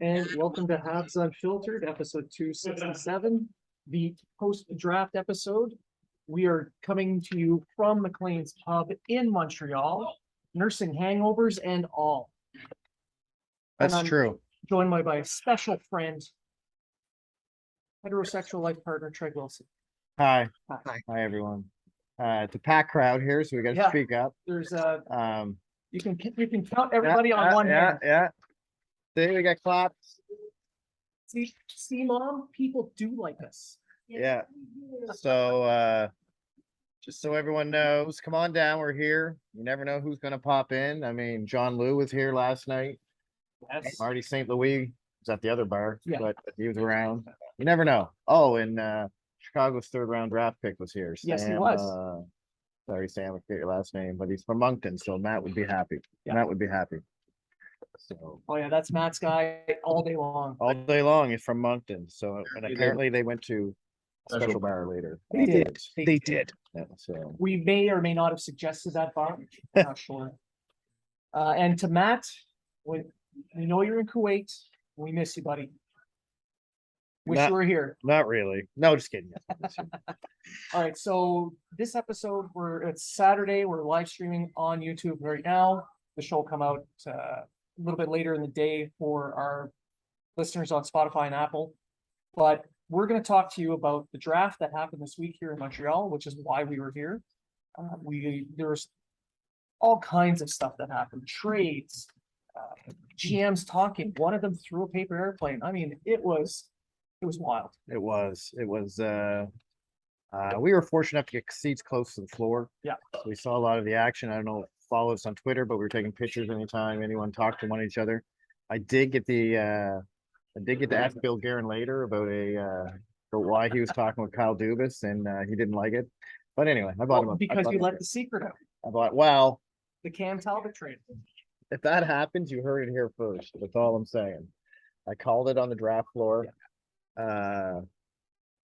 and welcome to Habs Unfiltered, episode 267, the post-draft episode. We are coming to you from McLean's pub in Montreal, nursing hangovers and all. That's and I'm true. Joined by a special friend, heterosexual life partner, Trey Wilson. Hi. Hi. Hi, everyone. It's a packed crowd here, so we got to Yeah. speak up. There's you can count everybody on one hand. Yeah. See, we got claps. See, Mom, people do like us. Yeah. So, just so everyone knows, come on down. We're here. You never know who's going to pop in. I mean, John Lou was here last night. Yes. Marty St. Louis was at the other bar, Yeah. but he was around. You never know. Oh, and Chicago's third-round draft pick was here. Yes, he Sam, was. Sorry, Sam, I forget your last name, but he's from Moncton, so Matt would be happy. Yeah. Matt would be happy. So Oh yeah, that's Matt's guy all day long. all day long, he's from Moncton. So, and apparently they went to a special bar later. They did. They did. Yeah, so We may or may not have suggested that bar. I'm not sure. And to Matt, we know you're in Kuwait. We miss you, buddy. Wish Not- you were here. not really. No, just kidding. All right, so this episode, it's Saturday. We're live streaming on YouTube right now. The show will come out a little bit later in the day for our listeners on Spotify and Apple. But we're going to talk to you about the draft that happened this week here in Montreal, which is why we were here. There's all kinds of stuff that happened, trades, GMs talking. One of them threw a paper airplane. I mean, it was wild. It was. We were fortunate enough to get seats close to the floor. Yeah. So we saw a lot of the action. I don't know, follow us on Twitter, but we were taking pictures anytime anyone talked to one each other. I did get to ask Bill Guerin later about why he was talking with Kyle Dubas, and he didn't like it. But anyway, I bought him because you let the secret out. Well, The Cam Talbot trade. if that happens, you heard it here first. That's all I'm saying. I called it on the draft floor.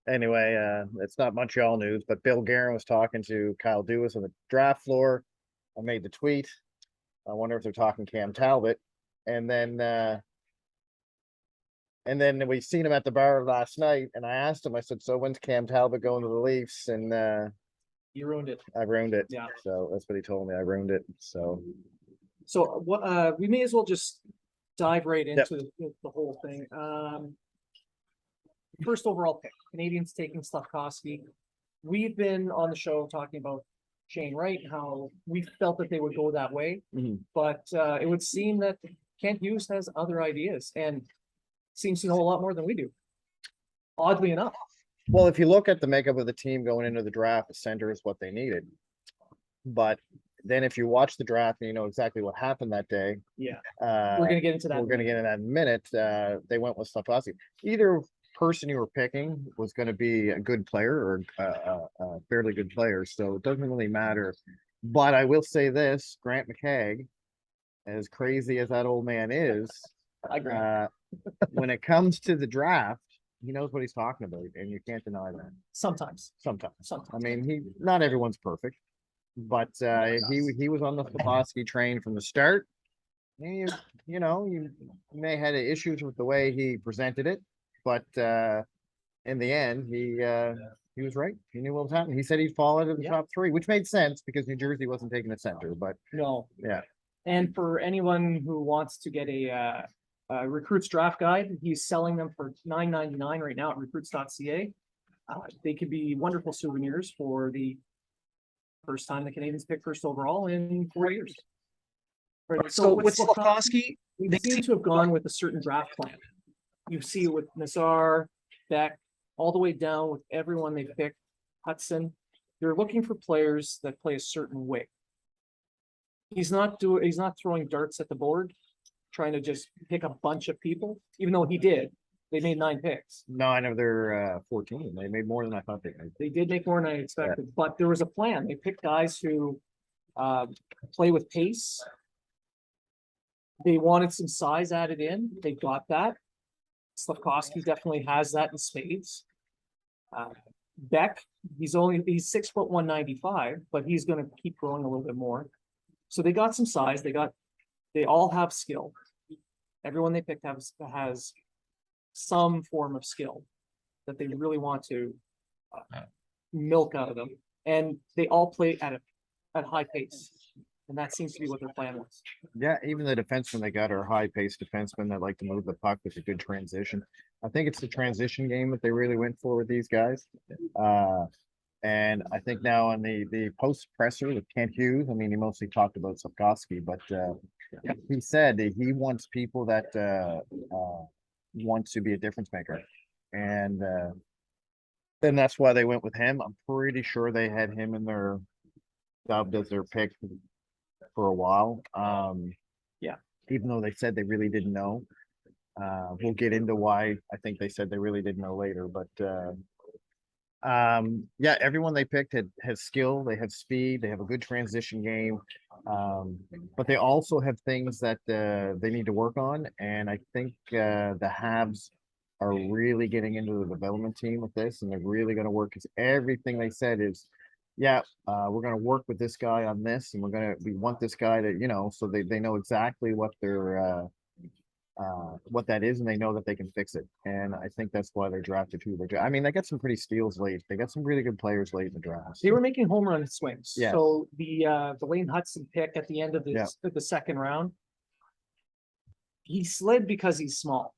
Anyway, it's not Montreal news, but Bill Guerin was talking to Kyle Dubas on the draft floor. I made the tweet. I wonder if they're talking Cam Talbot. And then we seen him at the bar last night, and I asked him, I said, so when's Cam Talbot going to the Leafs? And You ruined it. I ruined it. Yeah. So that's what he told me. I ruined it. So what we may as well just dive right into the whole thing. First overall pick, Canadians taking Slafkovsky. We've been on the show talking about Shane Wright, how we felt that they would go that way, but it would seem that Kent Hughes has other ideas and seems to know a lot more than we do. Oddly enough. well, if you look at the makeup of the team going into the draft, the center is what they needed. But then if you watch the draft and you know exactly what happened that day, Yeah, we're we're gonna get into that. We're going to get in that in a minute. They went with Slafkovsky. Either person you were picking was going to be a good player or a fairly good player, so it doesn't really matter. But I will say this: Grant McKegg, as crazy as that old man is, I agree. when it comes to the draft, he knows what he's talking about, and you can't deny that. Sometimes. I mean, not everyone's perfect, but he was on the Slafkovsky train from the start. And you may have had issues with the way he presented it, but in the end, he was right. He knew what was happening. He said he'd fall out of the top three, which made sense because New Jersey wasn't taking a center. But No. yeah. And for anyone who wants to get a recruits draft guide, he's selling them for $9.99 right now at recruits.ca. They could be wonderful souvenirs for the first time the Canadians pick first overall in 4 years. Right, So with Slafkovsky, they seem to have gone with a certain draft plan. You see it with Nazar, Beck, all the way down with everyone they picked, Hudson. They're looking for players that play a certain way. He's not throwing darts at the board, trying to just pick a bunch of people, even though he did. They made 9 picks. 9 of their 14. They made more than I thought they made. They did make more than I expected, but there was a plan. They picked guys who play with pace. They wanted some size added in. They got that. Slafkovsky definitely has that in spades. Beck, he's 6 foot 195, but he's going to keep growing a little bit more. So they got some size. They all have skill. Everyone they picked has some form of skill that they really want to milk out of them, and they all play at high pace, and that seems to be what their plan was. Yeah, even the defensemen they got are high-paced defensemen that like to move the puck with a good transition. I think it's the transition game that they really went for with these guys. And I think now on the post presser with Kent Hughes, I mean, he mostly talked about Slafkovsky, but he said that he wants people that want to be a difference maker, and then that's why they went with him. I'm pretty sure they had him in their dubbed as their pick for a while. Yeah. Even though they said they really didn't know. We'll get into why I think they said they really didn't know later, but yeah, everyone they picked has skill, they have speed, they have a good transition game. But they also have things that they need to work on, and I think the Habs are really getting into the development team with this, and they're really going to work, because everything they said is, yeah, we're going to work with this guy on this, and we want this guy to, you know, so they know exactly what their what that is, and they know that they can fix it. And I think that's why they drafted who they I mean, they got some pretty steals late. They got some really good players late in the draft. They were making home run swings. Yeah. So the Lane Hudson pick at the end of the second round, he slid because he's small.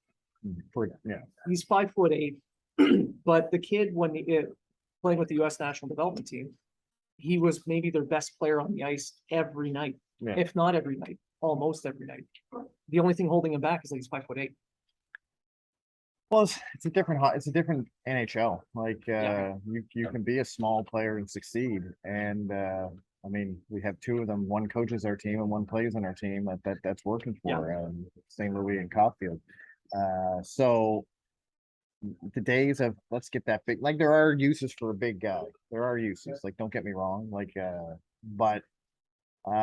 Yeah. He's 5'8", but the kid, when playing with the U.S. national development team, he was maybe their best player on the ice every night, if not every night, almost every night. The only thing holding him back is that he's 5'8". Well, it's a different NHL. Like you can be a small player and succeed. And I mean, we have two of them. One coaches our team and one plays on our team that's working for St. Louis and Caulfield. So the days of let's get that big, like there are uses for a big guy. There are uses. Like don't get me wrong. Like but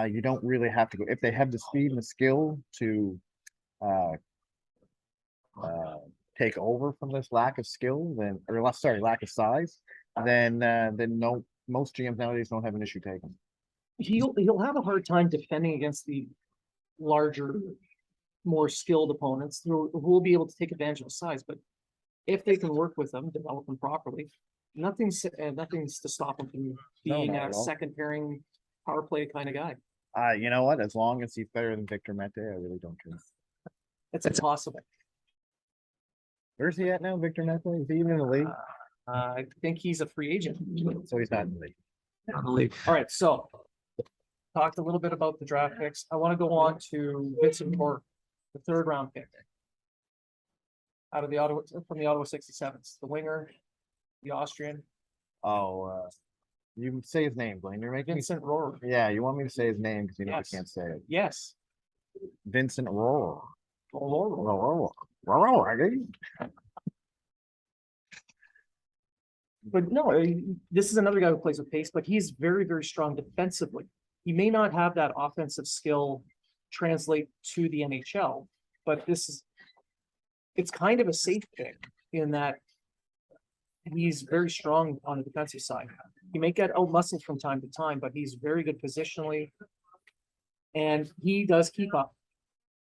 you don't really have to go if they have the speed and the skill to take over from this lack of skill, then lack of size, then no, most GMs nowadays don't have an issue taking. He'll have a hard time defending against the larger, more skilled opponents who will be able to take advantage of size. But if they can work with them, develop them properly, nothing's to stop him from being a second pairing power play kind of guy. You know what? As long as he's better than Victor Mete, I really don't care. It's impossible. Where's he at now, Victor Mete? Is he even in the league? I think he's a free agent. So he's not in the league. Not in the league. All right, so talked a little bit about the draft picks. I want to go on to Vincent Rohr, the third round pick out of the Ottawa 67s, the winger, the Austrian. Oh, you say his name, Blaine. You're making Vincent Rohr. Yeah, you want me to say his name because you know I can't say it. Yes. Vincent Rohr. But no, this is another guy who plays with pace, but he's very, very strong defensively. He may not have that offensive skill translate to the NHL, but it's kind of a safe pick in that he's very strong on the defensive side. He may get out-muscled from time to time, but he's very good positionally. And he does keep up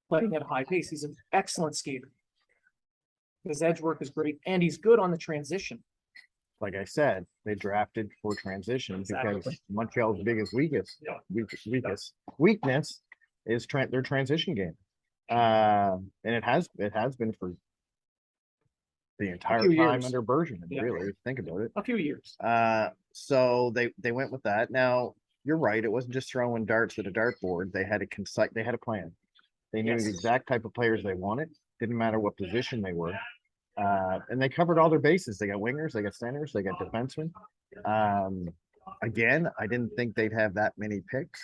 playing at a high pace. He's an excellent skater. His edge work is great, and he's good on the transition. Like I said, they drafted for transition because Montreal's biggest weakness is their transition game. And it has been for the entire time under Bergevin, really, think about it. A few years. So they went with that. Now, you're right, it wasn't just throwing darts at a dartboard. They had a plan. They knew the exact type of players they wanted. Didn't matter what position they were. And they covered all their bases. They got wingers, they got centers, they got defensemen. Again, I didn't think they'd have that many picks.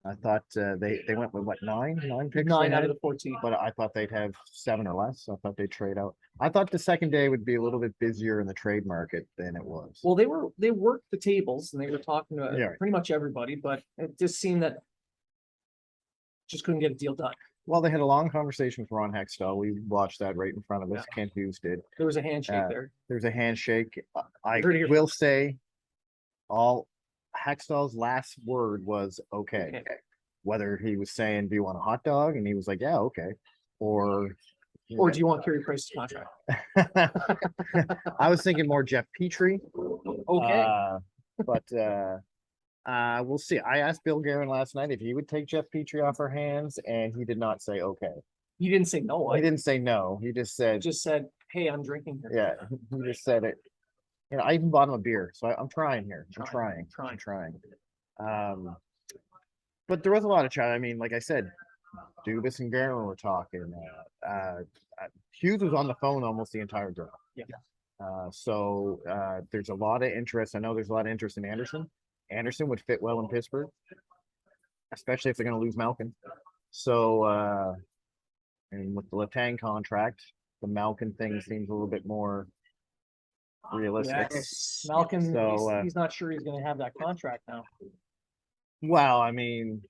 I thought they went with what, nine picks? 9 out of the 14. But I thought they'd have 7 or less. I thought they'd trade out. I thought the second day would be a little bit busier in the trade market than it was. Well, they worked the tables and they were talking to pretty much everybody, but it just seemed that just couldn't get a deal done. Well, they had a long conversation with Ron Hextall. We watched that right in front of us. Kent Hughes did. There was a handshake there. There's a handshake. I will say Hextall's last word was okay. Whether he was saying, do you want a hot dog? And he was like, yeah, okay. or Or do you want Carey Price's contract? I was thinking more Jeff Petrie. Okay, But we'll see. I asked Bill Guerin last night if he would take Jeff Petrie off our hands, and he did not say okay. he didn't say no. He didn't say no. He just said, Just said, hey, I'm drinking here. yeah, he just said it. You know, I even bought him a beer, so I'm trying here. I'm trying. But there was a lot of chat. I mean, like I said, Dubas and Guerin were talking. Hughes was on the phone almost the entire draft. Yeah. So there's a lot of interest. I know there's a lot of interest in Anderson. Anderson would fit well in Pittsburgh, especially if they're going to lose Malkin. So, and with the Letang contract, the Malkin thing seems a little bit more realistic. Yes. Malkin, So, he's not sure he's going to have that contract now. Well, I mean,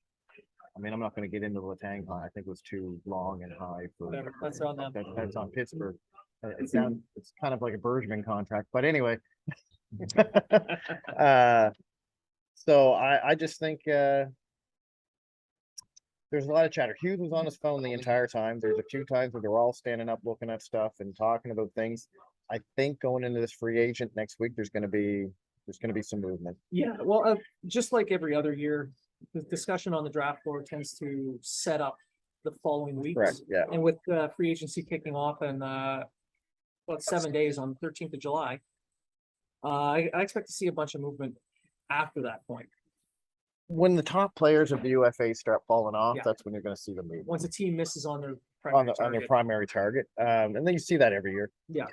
I'm not going to get into the Letang contract. I think it was too long and high for. Whatever, that's on them. That's on Pittsburgh. It's kind of like a Bergevin contract, but anyway. So I just think there's a lot of chatter. Hughes was on his phone the entire time. There's a few times where they're all standing up, looking at stuff and talking about things. I think going into this free agent next week, there's going to be some movement. Yeah, well, just like every other year, the discussion on the draft board tends to set up the following weeks. Correct. Yeah. And with free agency kicking off in about 7 days on the 13th of July, I expect to see a bunch of movement after that point. When the top players of the UFA start falling off, Yeah. that's when you're going to see them move Once a team misses on their on primary their target. primary target. And then you see that every year. Yeah.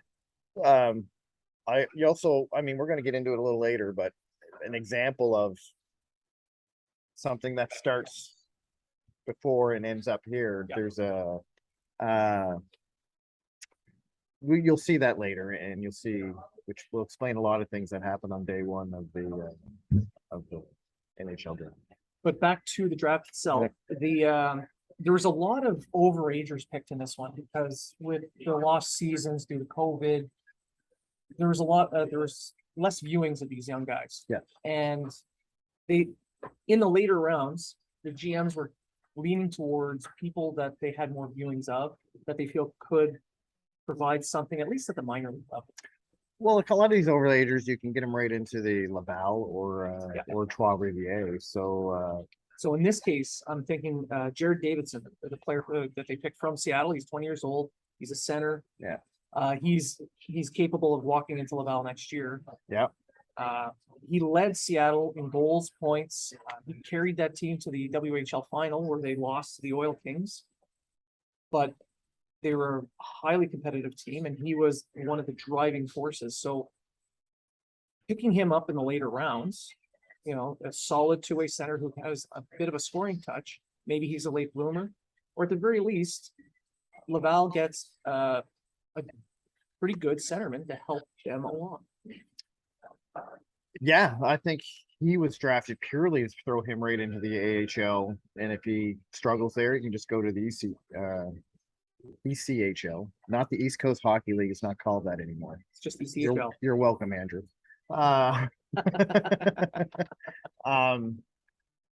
You also, I mean, we're going to get into it a little later, but an example of something that starts before and ends up here. Yeah. There's you'll see that later, and you'll see, which will explain a lot of things that happened on day one of the NHL draft. But back to the draft itself, there was a lot of overagers picked in this one because with the lost seasons due to COVID, there was less viewings of these young guys. Yeah. And in the later rounds, the GMs were leaning towards people that they had more viewings of, that they feel could provide something, at least at the minor league level. Well, a lot of these overagers, you can get them right into the Laval or Trois-Rivières. So in this case, I'm thinking Jared Davidson, the player that they picked from Seattle. He's 20 years old. He's a center. Yeah. He's capable of walking into Laval next year. Yeah. He led Seattle in goals, points. He carried that team to the WHL final where they lost to the Oil Kings. But they were a highly competitive team, and he was one of the driving forces. So picking him up in the later rounds, you know, a solid two-way center who has a bit of a scoring touch. Maybe he's a late bloomer, or at the very least, Laval gets a pretty good centerman to help them along. Yeah, I think he was drafted purely to throw him right into the AHL, and if he struggles there, you can just go to the ECHL, not the East Coast Hockey League. It's not called that anymore. It's just the CHL. You're welcome, Andrew.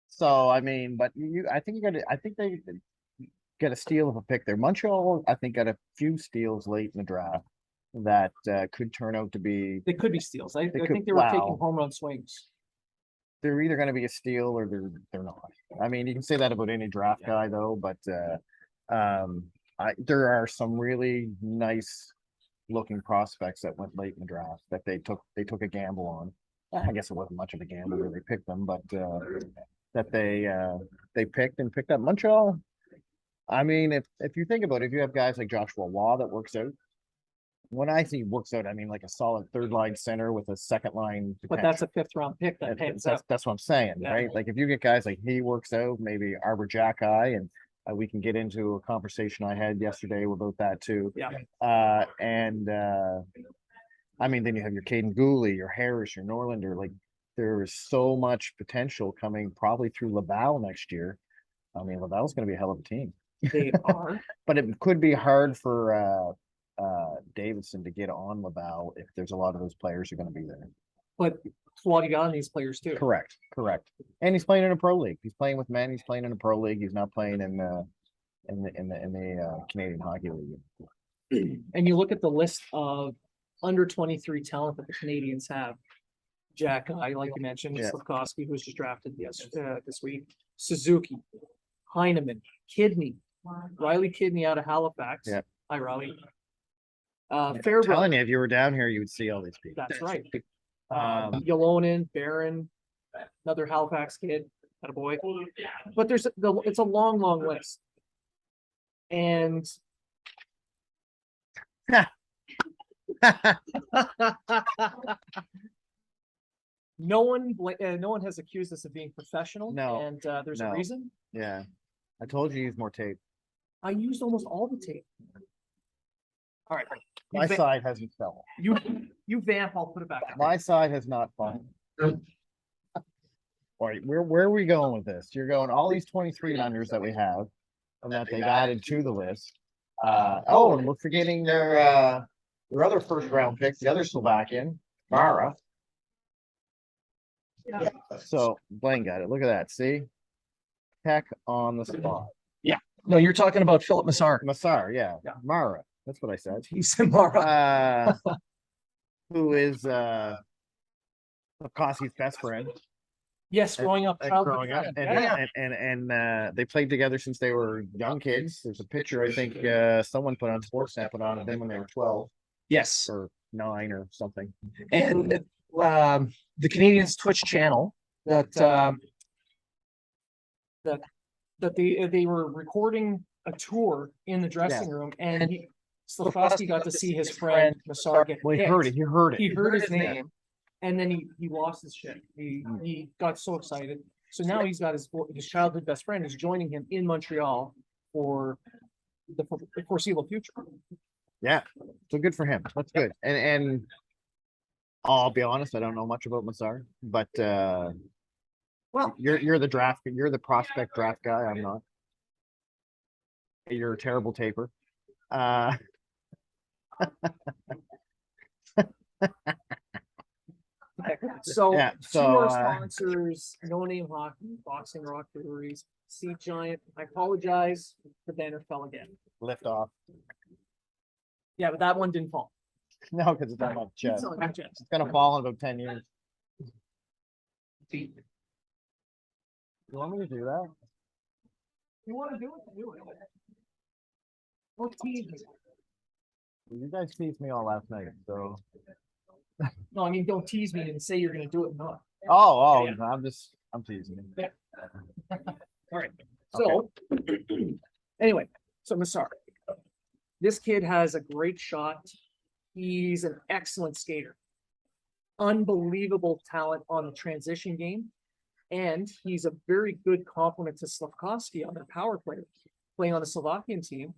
So I mean, but I think they got a steal of a pick there. Montreal, I think, got a few steals late in the draft that could turn out to be. They could be steals. I think they were taking home run swings. They're either going to be a steal or they're not. I mean, you can say that about any draft guy though, but there are some really nice looking prospects that went late in the draft that they took a gamble on. I guess it wasn't much of a gamble where they picked them, but that they picked up Montreal. I mean, if you think about it, if you have guys like Joshua Waugh that works out, when I see works out, I mean like a solid third line center with a second line. But that's a 5th round pick that pans out. That's what I'm saying, Yeah. right? Like if you get guys like he works out, maybe Arbor Jackeye, and we can get into a conversation I had yesterday about that too. Yeah. I mean, then you have your Caden Gooley, your Harris, your Norlander. Like there is so much potential coming probably through Laval next year. I mean, Laval's going to be a hell of a team. They are. But it could be hard for Davidson to get on Laval if there's a lot of those players are going to be there. But Swati got on these players too. Correct. And he's playing in a pro league. He's playing with men. He's playing in a pro league. He's not playing in in the Canadian Hockey League. And you look at the list of under 23 talent that the Canadians have. Jack, like you mentioned, Yeah. Slafkovsky, who was just drafted this week, Suzuki, Heineman, Kidney, Riley Kidney out of Halifax. Yeah. Hi, Riley. I'm Fairbrother, telling you, if you were down here, you would see all these people. that's right. Um, Barron, another Halifax kid, a boy. But it's a long, long list. And no one has accused us of being professional. No, and there's a no. reason. Yeah, I told you use more tape. I used almost all the tape. All right. My side hasn't fell. You vamp, I'll put it back. My side has not fallen. All right, where are we going with this? You're going all these 23 unders that we have, and that they've added to the list. And we're forgetting their other first round pick, the other Slovakian, Mara. So Blaine got it. Look at that. See, Tech on the spot. No, you're talking about Philip Massar. Massar, yeah. Yeah. Mara. That's what I said. He said Mara. Who is Slafkovsky's best friend. Yes, growing up. Growing up, and they played together since they were young kids. There's a picture I think someone put on Sportsnet put on of them when they were 12 Yes. or 9 or something. And the Canadians Twitch channel that they were recording a tour in the dressing room, and Slafkovsky got to see his friend Massar get Well, he picked. heard it. He heard it. He heard his name, and then he lost his shit. He got so excited. So now he's got his childhood best friend is joining him in Montreal for the foreseeable future. Yeah, so good for him. That's good. And I'll be honest, I don't know much about Massar, but Well, you're the prospect draft guy. I'm not. You're a terrible taper. so Yeah, two of our so, sponsors, No Name Hockey, Boxing Rock Breweries, Sea Giant. I apologize, the banner fell again. Lift off. Yeah, but that one didn't fall. No, because it's on my chest. It's on your chest. It's gonna fall in about 10 years. You want me to do that? You want to do it? Do it. Don't tease me. You guys teased me all last night, so. No, I mean, don't tease me and say you're going to do it and not. Oh, Yeah. I'm teasing you. Yeah. All right. So, anyway, so Massar. This kid has a great shot. He's an excellent skater. Unbelievable talent on the transition game. And he's a very good complement to Slafkovsky on their power play. Playing on the Slovakian team,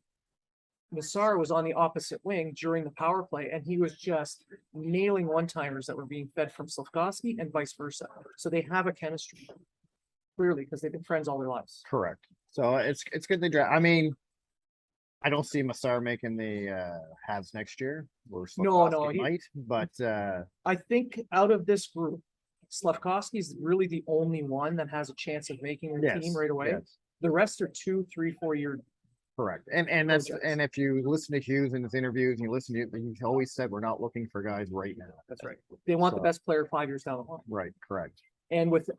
Massar was on the opposite wing during the power play, and he was just nailing one-timers that were being fed from Slafkovsky and vice versa. So they have a chemistry, clearly, because they've been friends all their lives. Correct. So it's good they draft. I mean, I don't see Massar making the Habs next year. Or No, he might, but I think out of this group, Slafkovsky is really the only one that has a chance of making the team right away. yes, The rest are 2, 3, 4 year. correct. And that's projects. and if you listen to Hughes in his interviews, and you listen to it, he's always said we're not looking for guys right now. That's right. They want the So- best player 5 years down the line. Right, correct. And with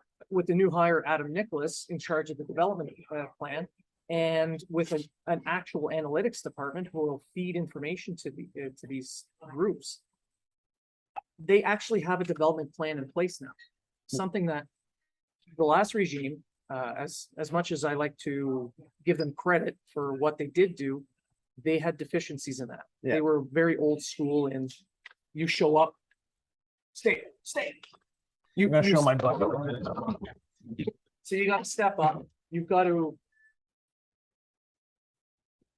the new hire, Adam Nicholas, in charge of the development plan, and with an actual analytics department who will feed information to these groups, they actually have a development plan in place now. Something that the last regime, as much as I like to give them credit for what they did do, they had deficiencies in that. Yeah. They were very old school, and you show up, stay. I'm gonna show my butt. So you got to step up. You've got to.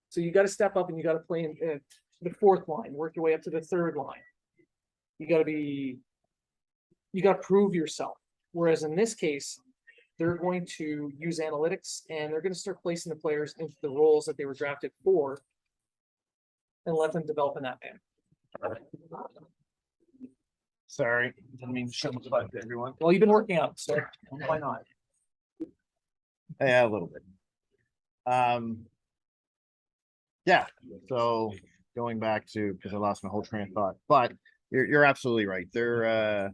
So you got to step up, and you got to play in the fourth line. Work your way up to the third line. You got to prove yourself. Whereas in this case, they're going to use analytics, and they're going to start placing the players into the roles that they were drafted for, and let them develop in that manner. Sorry, didn't mean to show my butt to everyone. Well, you've been working out, so why not? Yeah, a little bit. Yeah, so going back to, because I lost my whole train of thought, but you're absolutely right. They're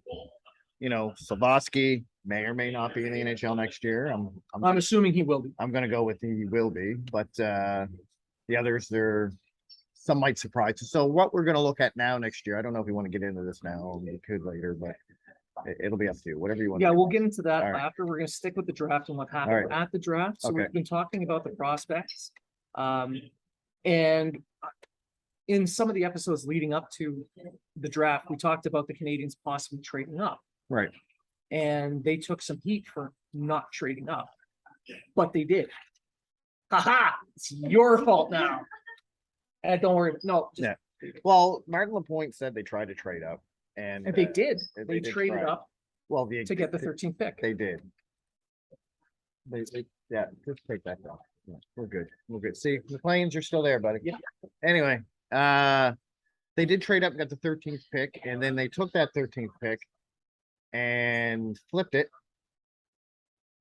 Slafkovsky may or may not be in the NHL next year. I'm assuming he will be. I'm gonna go with he will be, but the others, some might surprise us. So what we're gonna look at now next year, I don't know if we want to get into this now, we could later, but it'll be up to you, whatever you want. Yeah, we'll get into that All right. after. We're gonna stick with the draft and what happened at the draft. So Okay. we've been talking about the prospects. And in some of the episodes leading up to the draft, we talked about the Canadians possibly trading up. Right. And they took some heat for not trading up, but they did. Haha, it's your fault now. And don't worry, no. Yeah. Well, Martin Lapointe said they tried to trade up, and And they did. They did traded try. up Well, to get the 13th pick. They did. Yeah, just take that down. Yeah, we're good. We're good. See, the McLean's are still there, buddy. Yeah. Anyway, they did trade up and got the 13th pick, and then they took that 13th pick and flipped it.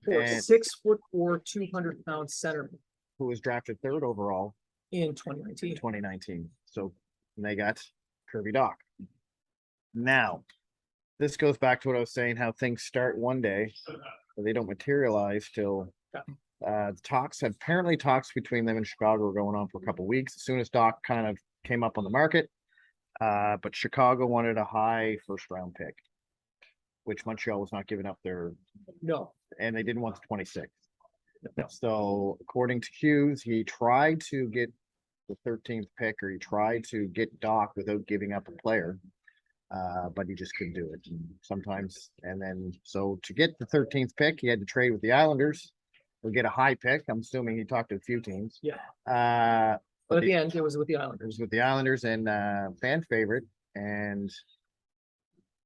For And 6'4", 200-pound center who was drafted 3rd overall in in 2019. 2019. So they got Kirby Dach. Now, this goes back to what I was saying, how things start one day, but they don't materialize till talks between them and Chicago were going on for a couple of weeks. As soon as Dach kind of came up on the market, but Chicago wanted a high 1st round pick, which Montreal was not giving up No, and they didn't want the 26th. No. So according to Hughes, he tried to get the 13th pick, or he tried to get Dach without giving up a player. But he just couldn't do it. So to get the 13th pick, he had to trade with the Islanders or get a high pick. I'm assuming he talked to a few teams. yeah. But But at the end, it was with the it Islanders. was with the Islanders, and fan favorite and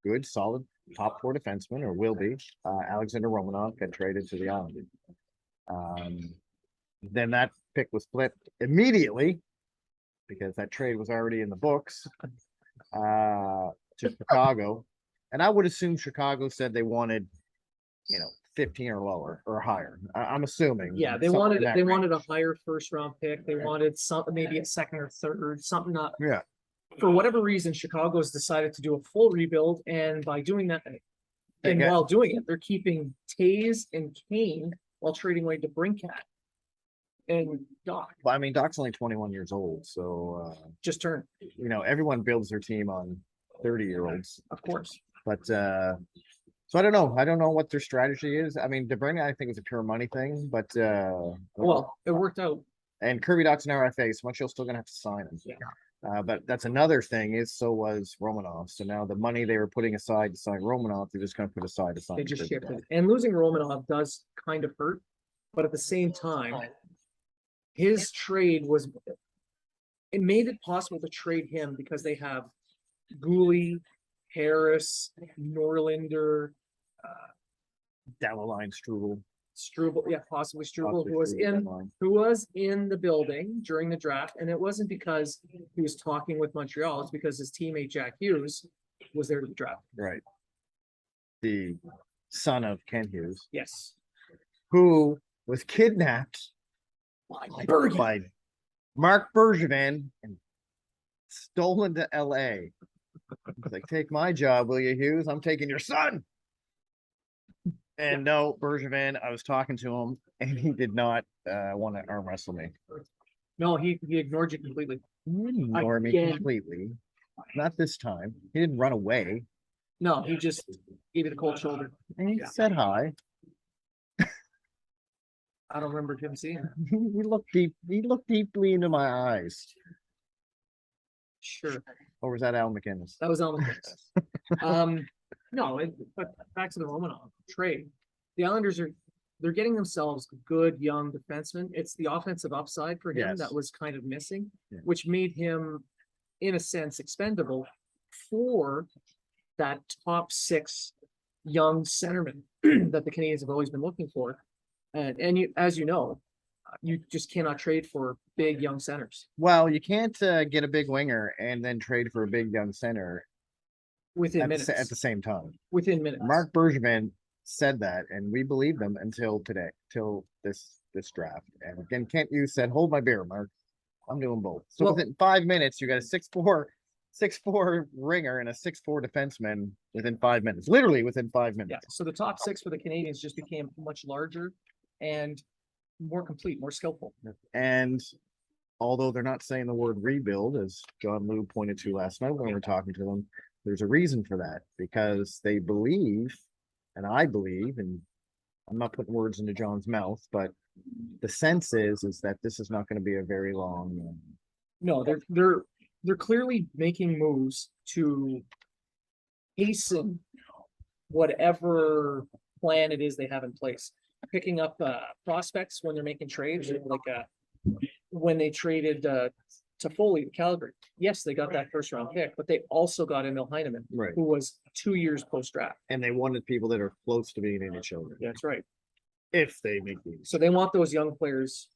good, solid top 4 defenseman, or will be, Alexander Romanov, got traded to the Islanders. Then that pick was flipped immediately because that trade was already in the books to Chicago. And I would assume Chicago said they wanted, 15 or lower or higher. I'm assuming. Yeah, they something in wanted that a range. higher 1st round pick. They wanted something, maybe a 2nd or 3rd, something not. Yeah. For whatever reason, Chicago's decided to do a full rebuild, and by doing that, They and got- while doing it, they're keeping Taze and Kane while trading away to Brinkat and Dach But I mean, Doc's only 21 years old, so just turned, everyone builds their team on 30-year-olds. of course. But so I don't know. I don't know what their strategy is. I mean, DeBruyne, I think, is a pure money thing, but Well, it worked out. and Kirby Dach's an RFA, so Montreal's still gonna have to sign him. Yeah. But that's another thing, is so was Romanov. So now the money they were putting aside to sign Romanov, they're just gonna put aside to sign. They just Kirby Dach. shifted. And losing Romanov does kind of hurt, but at the same time, his trade it made it possible to trade him because they have Gooley, Harris, Norlinder, Down the line, Struble. Struble, yeah, possibly Struble, possibly who was Struble down in the line. who was in the building during the draft, and it wasn't because he was talking with Montreal, it's because his teammate Jack Hughes was there to the draft. Right. The son of Ken Hughes, Yes. who was kidnapped Bergen. by Mark Bergevin and stolen to LA. He's like, take my job, will you, Hughes? I'm taking your son. And no, Bergevin, I was talking to him, and he did not want to arm wrestle me. No, he ignored you completely. He didn't ignore me Again. completely. Not this time. He didn't run away. No, he just gave you the cold shoulder. And he said hi. I don't remember him seeing it. He looked deep. He looked deeply into my eyes. Sure, Or was that Al McInnes? that was on the case. No, but back to the Romanov trade. The Islanders they're getting themselves good young defensemen. It's the offensive upside for him Yes. that was kind of missing, Yeah. which made him, in a sense, expendable for that top 6 young centerman that the Canadians have always been looking for. And you, as you know, you just cannot trade for big young centers Well, you can't get a big winger and then trade for a big young center within at minutes. the same time. Within minutes. Mark Bergevin said that, and we believed him until today, till this draft. And again, Kent Hughes said, "Hold my beer, Mark." I'm doing both. So Well- within 5 minutes, you got a 6'4" ringer and a 6'4" defenseman within 5 minutes, literally within 5 minutes. Yeah, so the top six for the Canadians just became much larger and more complete, more skillful. And although they're not saying the word rebuild, as John Lou pointed to last night when we were talking to them, there's a reason for that, because they believe, and I believe, and I'm not putting words into John's mouth, but the sense is that this is not going to be a very long. No, they're clearly making moves to hasten whatever plan it is they have in place. Picking up prospects when they're making trades, like when they traded Toffoli to Calgary. Yes, they got that first round pick, but they also got Emil Heineman, Right. who was 2 years post draft. And they wanted people that are close to being NHL. That's right. If they make these. So they want those young players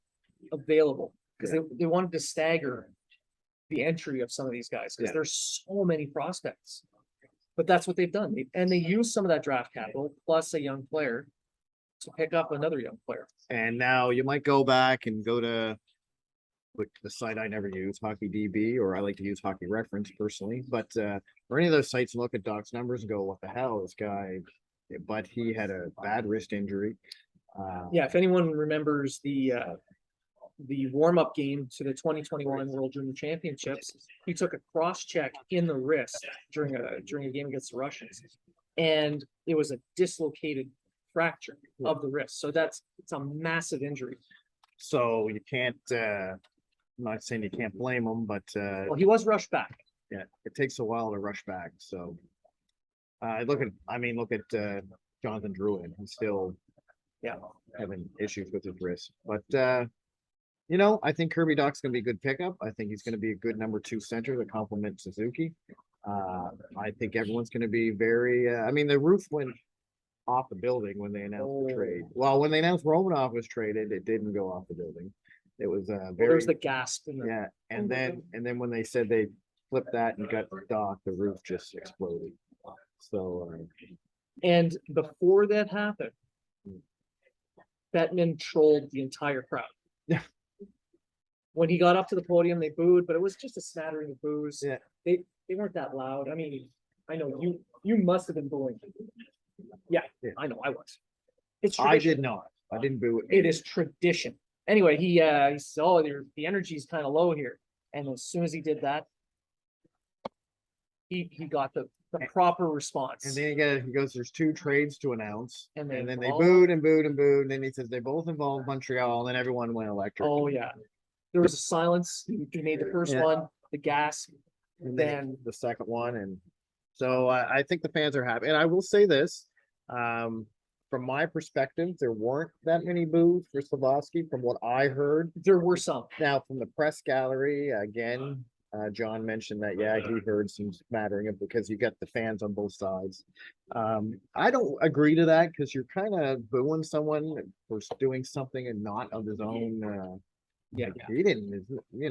available because they wanted to stagger the entry of some of these guys because there's so many prospects. But that's what they've done. They use some of that draft capital plus a young player to pick up another young player. And now you might go back and go to the site I never use, Hockey DB, or I like to use Hockey Reference personally, but or any of those sites and look at Doc's numbers and go, what the hell, this guy, but he had a bad wrist injury. Yeah, if anyone remembers the warm-up game to the 2021 World Junior Championships, he took a cross check in the wrist during a game against the Russians, and it was a dislocated fracture of the wrist. So it's a massive injury. So you can't. I'm not saying you can't blame him, but Well, he was rushed back. yeah, it takes a while to rush back. So look at Jonathan Drouin. He's still having issues with his wrist, but I think Kirby Doc's going to be a good pickup. I think he's going to be a good number 2 center to complement Suzuki. I think everyone's going to be very. The roof went off the building when they announced the trade. Well, when they announced Romanov was traded, it didn't go off the building. It was There was the gasp. and then when they said they flipped that and got Doc, the roof just exploded. So and before that happened, Bettman trolled the entire crowd. Yeah. When he got up to the podium, they booed, but it was just a smattering of boos. Yeah. They weren't that loud. I mean, I know you must have been booing. Yeah, I know I was. It's I tradition. did not. I didn't boo it. It is tradition. Anyway, he said, "Oh, the energy is kind of low here," and as soon as he did that, he got the proper response. And then he goes, "There's 2 trades to announce," and then they all- booed and booed and booed. And then he says they both involved Montreal, and then everyone went electric. Oh yeah, there was a silence. He made the first one, the gas, And then the second one, and so I think the fans are happy. And I will say this, from my perspective, there weren't that many boos for Slafkovsky from what I heard. there were some. Now, from the press gallery, again, John mentioned that, he heard some smattering of, because you got the fans on both sides. I don't agree to that, because you're kind of booing someone for doing something and not of his own. He didn't,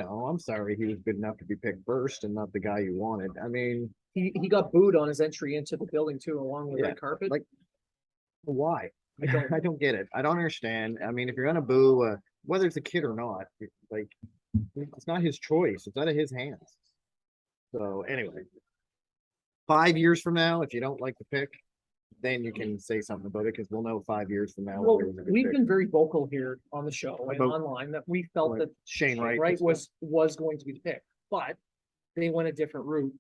I'm sorry he was good enough to be picked first and not the guy you wanted. I mean, He got booed on his entry into the building too, along with the red carpet. like, why? I don't- I don't get it. I don't understand. I mean, if you're gonna boo, whether it's a kid or not, it's not his choice. It's out of his hands. So anyway, 5 years from now, if you don't like the pick, then you can say something about it, because we'll know 5 years from now. Well, whether it was a good we've pick. been very vocal here on the show and About- online that we felt that Shane Wright was going to be the pick, but they went a different route.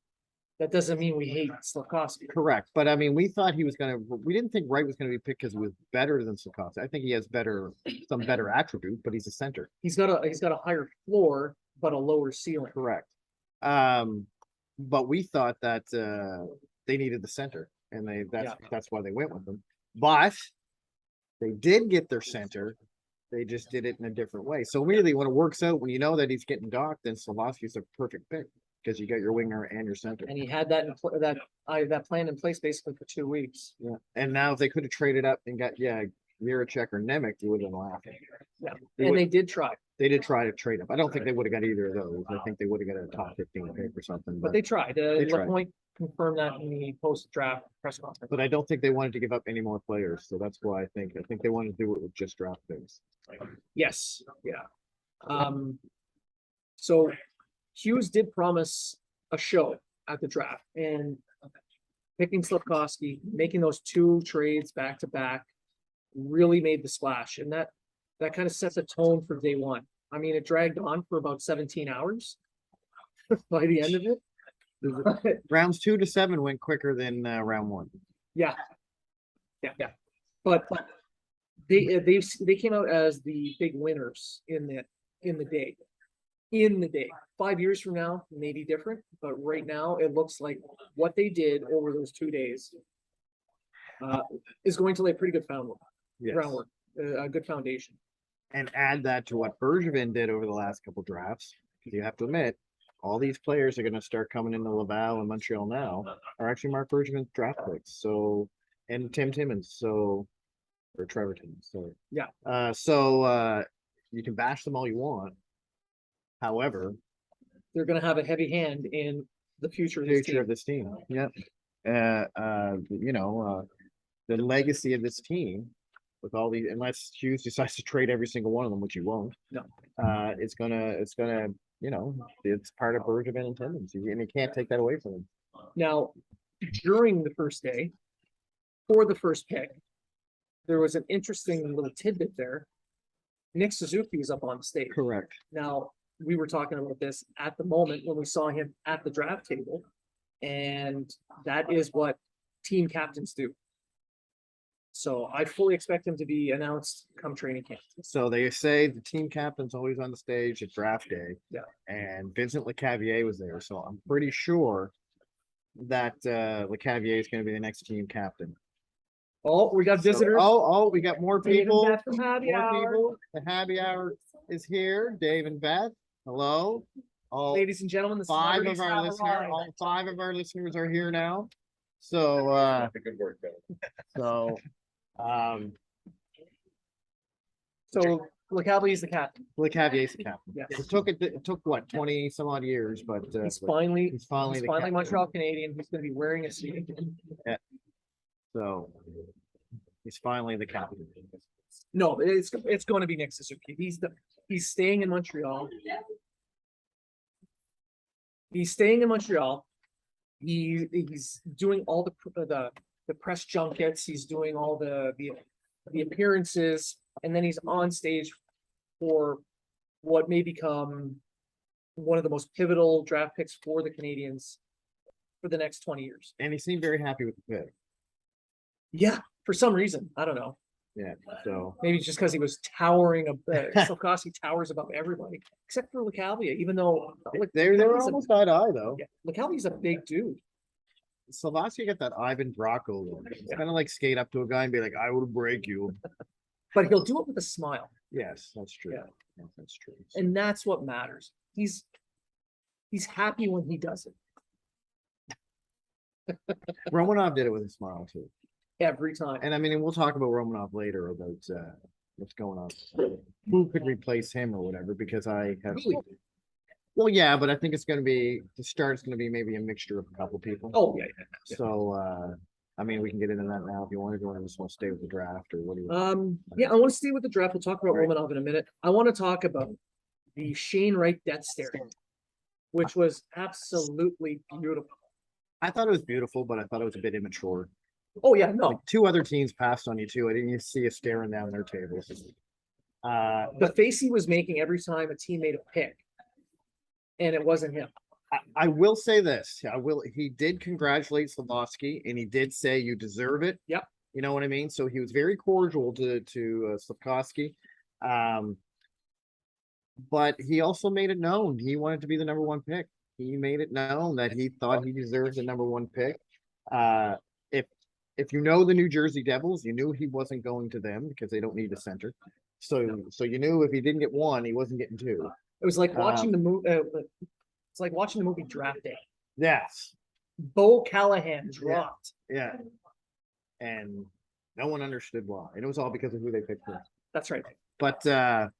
That doesn't mean we hate Slafkovsky. correct. But I mean, we thought we didn't think Wright was gonna be picked because he was better than Slafkovsky. I think he has some better attribute, but he's a center. He's got a higher floor, but a lower ceiling. Correct. But we thought that they needed the center, and that's why they went with them. But they did get their center. They just did it in a different way. So really, when it works out, when you know that he's getting docked, then Slafkovsky's a perfect pick, because you got your winger and your center. And he had that that plan in place basically for 2 weeks. Yeah. And now if they could have traded up and got Miracek or Nemec, you would have been laughing. Yeah, They and would- they did try, They did try to trade up. I don't think they would have got either of those. I think they would have got a top 15 pick or something. but they tried. They tried. LaPointe confirmed that in the post-draft press conference. But I don't think they wanted to give up any more players. So that's why I think they wanted to do it with just draft picks. Yes, yeah. So Hughes did promise a show at the draft, and picking Slafkovsky, making those 2 trades back to back really made the splash. And that kind of sets a tone for day one. I mean, it dragged on for about 17 hours by the end of it. Rounds 2 to 7 went quicker than round 1. Yeah. But they came out as the big winners in the day. In the day. 5 years from now, maybe different, but right now it looks like what they did over those 2 days is going to lay pretty good groundwork, a good foundation. And add that to what Bergevin did over the last couple drafts, because you have to admit, all these players are going to start coming into Laval and Montreal now are actually Mark Bergevin's draft picks. So, and Tim Timmons, or Trevor Timmons. So yeah. You can bash them all you want. However, they're going to have a heavy hand in the future of this team. Yeah. The legacy of this team with all these, unless Hughes decides to trade every single one of them, which he won't. No. It's gonna, it's part of Bergevin and Timmons, and you can't take that away from him. Now, during the first day, for the first pick, there was an interesting little tidbit there. Nick Suzuki was up on the stage. Correct. Now, we were talking about this at the moment when we saw him at the draft table, and that is what team captains do. So I fully expect him to be announced come training camp. So they say the team captain's always on the stage at draft day. Yeah. And Vincent Lecavalier was there. So I'm pretty sure that Lecavalier is going to be the next team captain. Oh, we got visitors. We got more people. People. The happy hour is here. Dave and Beth. Hello. Ladies and gentlemen, the 5 of our listeners. All 5 of our listeners are here now. So Good work, so So Lecavalier is the captain. Lecavalier the captain. Yes. It took what, 20 some odd years, but He's finally the captain. Montreal Canadian. He's going to be wearing a suit. So he's finally the captain. No, it's going to be Nick Suzuki. He's staying in Montreal. He's staying in Montreal. He's doing all the press junkets. He's doing all the appearances, and then he's on stage for what may become one of the most pivotal draft picks for the Canadians for the next 20 years. And he seemed very happy with the pick. Yeah, for some reason, I don't know. Yeah, so maybe just because he was towering Slafkovsky towers above everybody except for Lecavalier, even though they're almost eye to eye though. Yeah, Lecavalier a big dude. Slafkovsky got that Ivan Draco. It's kind of like skate up to a guy and be like, "I will break you," but he'll do it with a smile. Yes, that's true. Yeah. Yes, that's true. And that's what matters. He's happy when he does it. Romanov did it with a smile too. Every time. And I mean, we'll talk about Romanov later about what's going on. Who could replace him or whatever, because I have. Really? Well, yeah, but I think it's going to be, the start's going to be maybe a mixture of a couple people. Oh, yeah. So, I mean, we can get into that now if you want to go, or just want to stay with the draft, or what do you? Yeah, I want to stay with the draft. We'll talk about Romanov in a minute. I want to talk about the Shane Wright death stare, which was absolutely beautiful. I thought it was beautiful, but I thought it was a bit immature. Oh yeah, no. Like 2 other teams passed on you too. I didn't even see you staring down their tables. The face he was making every time a team made a pick, and it wasn't him. I will say this. He did congratulate Slafkovsky, and he did say you deserve it. Yep. You know what I mean? So he was very cordial to Slafkovsky. But he also made it known he wanted to be the number 1 pick. He made it known that he thought he deserved the number 1 pick. If you know the New Jersey Devils, you knew he wasn't going to them because they don't need a center. So you knew if he didn't get 1, he wasn't getting 2. It was like watching the movie. It's like watching the movie Draft Day. Yes. Bo Callahan dropped. Yeah. And no one understood why. And it was all because of who they picked first. That's right. But he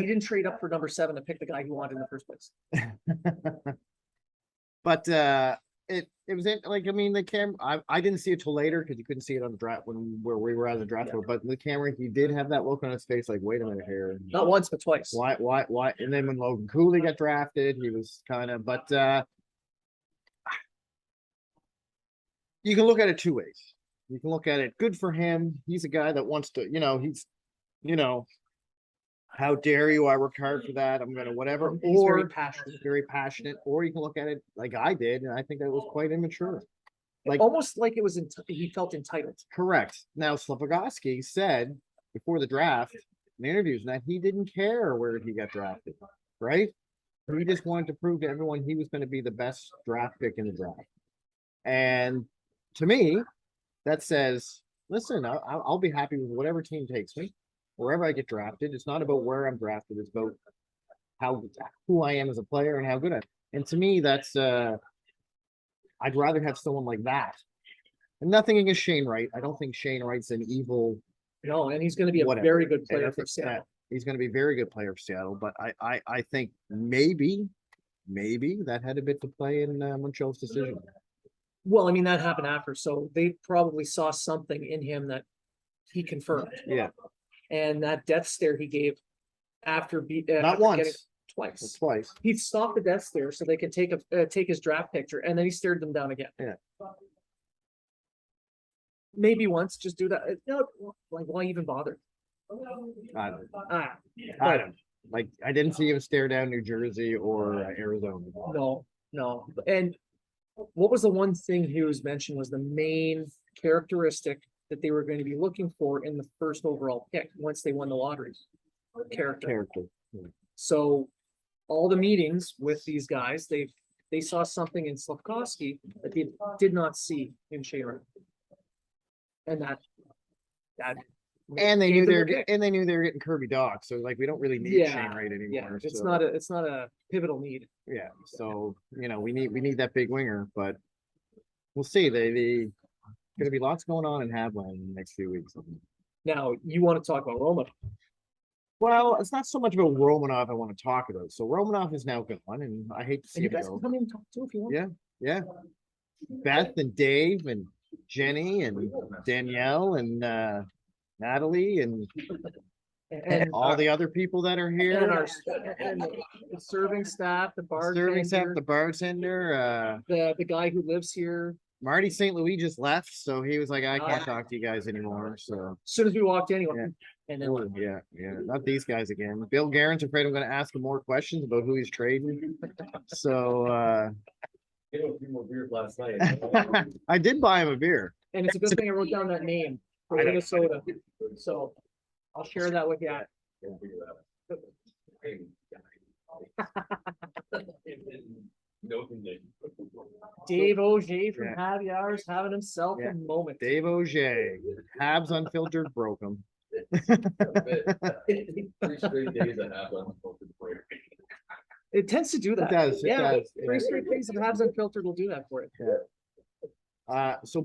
didn't trade up for number 7 to pick the guy he wanted in the first place. But it was like, I mean, the camera, I didn't see it till later because you couldn't see it on the draft where we were at the draft board, but the camera, he did have that look on his face, like, wait a minute here. Not once, but twice. Why? And then when Logan Cooley got drafted, he was kind of, but you can look at it two ways. You can look at it, good for him. He's a guy that wants to, you know, how dare you? I worked hard for that. I'm gonna whatever. He's very Or passionate. very passionate. Or you can look at it like I did, and I think that was quite immature. Like Almost like it was, he felt entitled. correct. Now Slafkovsky said before the draft in interviews that he didn't care where he got drafted, right? He just wanted to prove to everyone he was going to be the best draft pick in the draft. And to me, that says, listen, I'll be happy with whatever team takes me, wherever I get drafted. It's not about where I'm drafted. It's about who I am as a player and how good I am. And to me, that's I'd rather have someone like that. And nothing against Shane Wright. I don't think Shane Wright's an evil. No, and he's going to be a Whatever. very good player I for think Seattle. that he's going to be a very good player for Seattle. But I think maybe that had a bit to play in Montreal's decision. Well, I mean, that happened after, so they probably saw something in him that he confirmed. Yeah, And that death stare he gave after not once, twice. twice. He stopped the death stare so they could take his draft picture, and then he stared them down again. Yeah. Maybe once, just do that. No, like, why even bother? I don't. Ah, I don't. Like, I didn't see him stare down New Jersey or Arizona. no. And what was the one thing Hughes mentioned was the main characteristic that they were going to be looking for in the first overall pick once they won the lottery? Character. So all the meetings with these guys, they saw something in Slafkovsky that they did not see in Shane Wright. And that And they gave knew them they were their pick. getting Kirby Doc, so like we don't really need Yeah, Shane Wright anymore. It's so, not a pivotal need. yeah. So we need that big winger, but we'll see. They gonna be lots going on in Havland in the next few weeks. Now you want to talk about Roma. Well, it's not so much about Romanov I want to talk about. So Romanov is now gone, and I hate to see And you him guys go. can come in and talk too if you want. Yeah, yeah. Beth and Dave and Jenny and Danielle and Natalie and And all the other people that are and here. and the serving staff, the Serving staff, bartender, the bartender, the guy who lives here. Marty St. Louis just left, so he was like, I can't talk to you guys anymore. So As soon as we walked in, he went, Yeah. and then oh, yeah, not these guys again. Bill Guerin's afraid I'm gonna ask him more questions about who he's trading. So Get a few more beers last night. I did buy him a beer. and it's a good thing I wrote down that name for I know. Minnesota. So I'll share that with you. No condition. Dave Auger from Yeah. Happy Hours having himself Yeah. a moment. Dave Auger, Habs Unfiltered broke him. Three straight days I have on the break. It tends to do that. does, it Yeah, does, 3 yeah. straight days of Habs Unfiltered will do that for it. So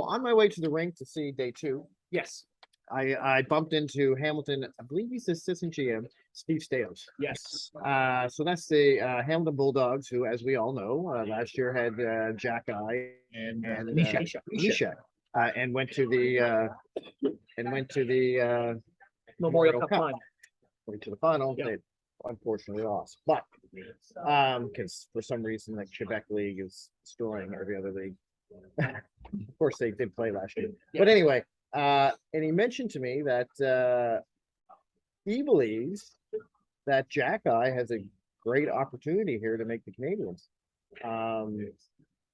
on my way to the rink to see day 2, Yes, I bumped into Hamilton, I believe he's the assistant GM, Steve Stales. yes. So that's the Hamilton Bulldogs, who, as we all know, last year had Jack Eye and Misha. and went to the Memorial Cup Cup. final. went to the final. Yeah. They unfortunately lost, but because for some reason the Quebec League is destroying every other league. Of course, they did play last year, but anyway, and he mentioned to me that he believes that Jack Eye has a great opportunity here to make the Canadians.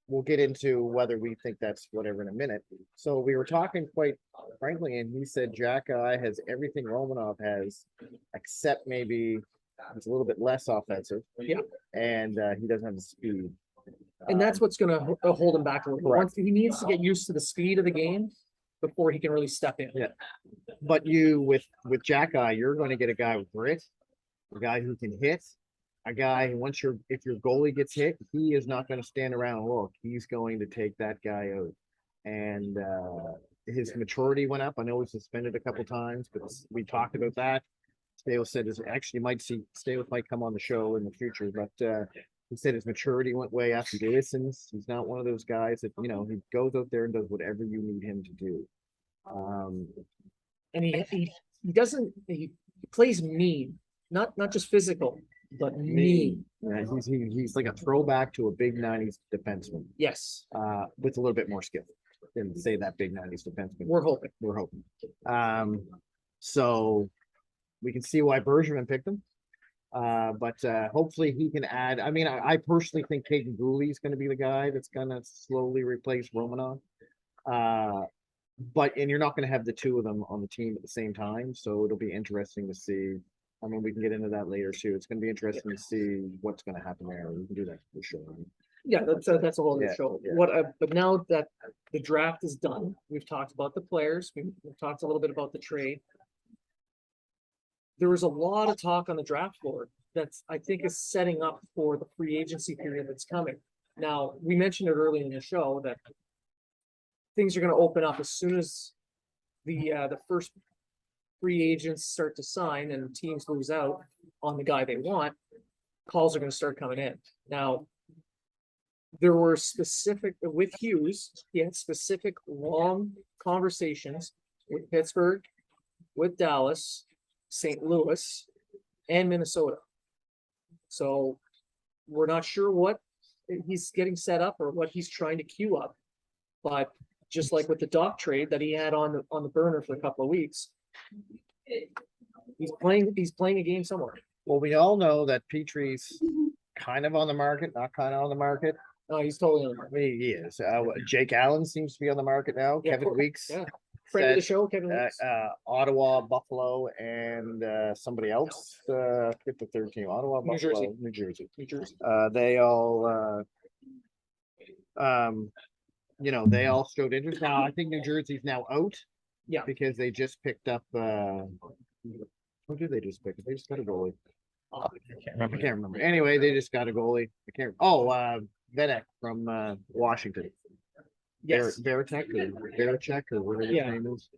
We'll get into whether we think that's whatever in a minute. So we were talking quite frankly, and he said Jack Eye has everything Romanov has, except maybe it's a little bit less offensive. Yeah. And he doesn't have the speed. And that's what's gonna hold him back a little. Correct. Once he needs to get used to the speed of the game before he can really step in. Yeah. But you with Jack Eye, you're going to get a guy with grit, a guy who can hit, a guy who if your goalie gets hit, he is not going to stand around and look. He's going to take that guy out. And his maturity went up. I know he's suspended a couple times, but we talked about that. Stales said is actually might see Stales might come on the show in the future, but He said his maturity went way up. He listens. He's not one of those guys that, he goes out there and does whatever you need him to do. And he doesn't, he plays mean, not just physical, but mean. Yeah, he's like a throwback to a big 90s defenseman, Yes, with a little bit more skill than say that big 90s defenseman. we're hoping. We're hoping. So we can see why Bergevin picked him. But hopefully he can add. I mean, I personally think Caden Gooley is going to be the guy that's going to slowly replace Romanov. And you're not going to have the two of them on the team at the same time, so it'll be interesting to see. I mean, we can get into that later too. It's going to be interesting to see what's going to happen there. We can do that for sure. Yeah, that's a whole other Yeah, show. yeah. But now that the draft is done, we've talked about the players, we've talked a little bit about the trade. There was a lot of talk on the draft board that's, I think, is setting up for the free agency period that's coming. Now, we mentioned it early in the show that things are going to open up as soon as the first free agents start to sign and teams lose out on the guy they want. Calls are going to start coming in. Now, there were specific with Hughes. He had specific long conversations with Pittsburgh, with Dallas, St. Louis, and Minnesota. So we're not sure what he's getting set up or what he's trying to queue up. But just like with the Doc trade that he had on the burner for a couple of weeks, he's playing a game somewhere. Well, we all know that Petrie's kind of on the market, not kind of on the market. No, he's totally on the market. He is. Jake Allen seems to be on the market now. Yeah, Kevin Weeks. Yeah. Friend of the said, show, Kevin Weeks. Ottawa, Buffalo, and somebody else. Get the third team. Ottawa, New Buffalo, Jersey. New Jersey. New Jersey. They all, they all showed interest. Now, I think New Jersey's now out. Yeah. Because they just picked up. What did they just pick? They just got a goalie. I can't remember. Anyway, they just got a goalie. I can't. Oh, Vedek from Washington. Yes. Veritek or whatever Yeah. his name is.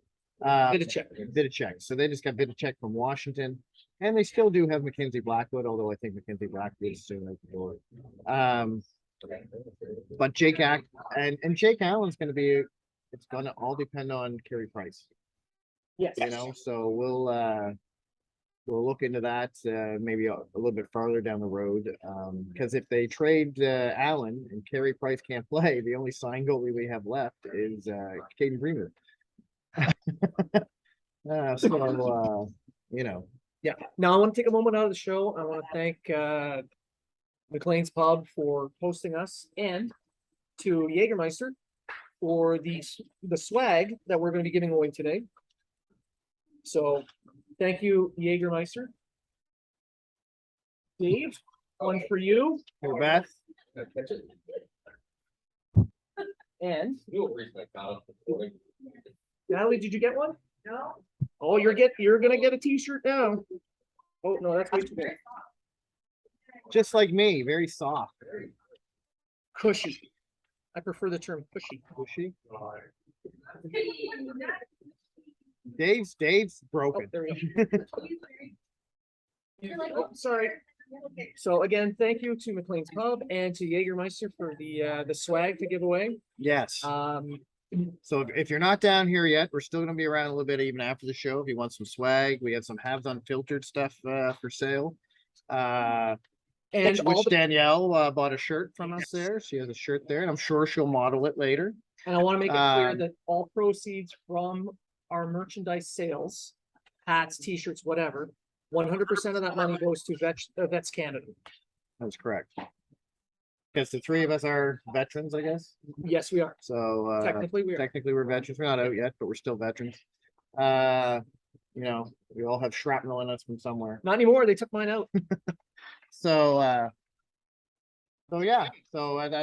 Vidicek. So they just got Vidicek from Washington, and they still do have Mackenzie Blackwood, although I think Mackenzie Blackwood is soon out the door. But Jake Allen's going to be. It's going to all depend on Carey Price. Yes. So we'll look into that maybe a little bit farther down the road. Because if they trade Allen and Carey Price can't play, the only signed goalie we have left is Caden Greenwood. Yeah. Now I want to take a moment out of the show. I want to thank McLean's Pub for hosting us and to Jägermeister for the swag that we're going to be giving away today. So thank you, Jägermeister. Dave, one for you. For Beth. And You'll reach my college before. Natalie, did you get one? No. Oh, you're gonna get a t-shirt now. Oh, no, that's way too big. Just like me, very soft. Cushy. I prefer the term cushy. Cushy. Dave's Oh, broken. there we go. Oh, sorry. So again, thank you to McLean's Pub and to Jägermeister for the swag to give away. Yes. So if you're not down here yet, we're still gonna be around a little bit even after the show. If you want some swag, we have some Habs Unfiltered stuff for sale. And Which Danielle bought a shirt from us there. She has a shirt there, and I'm sure she'll model it later. And I want to make it clear Um, that all proceeds from our merchandise sales, hats, t-shirts, whatever, 100% of that money goes to Vets Canada. That's correct. Because the three of us are veterans, I guess. Yes, we are. So Technically, we are. technically we're veterans. We're not out yet, but we're still veterans. We all have shrapnel in us from somewhere. Not anymore. They took mine out. So that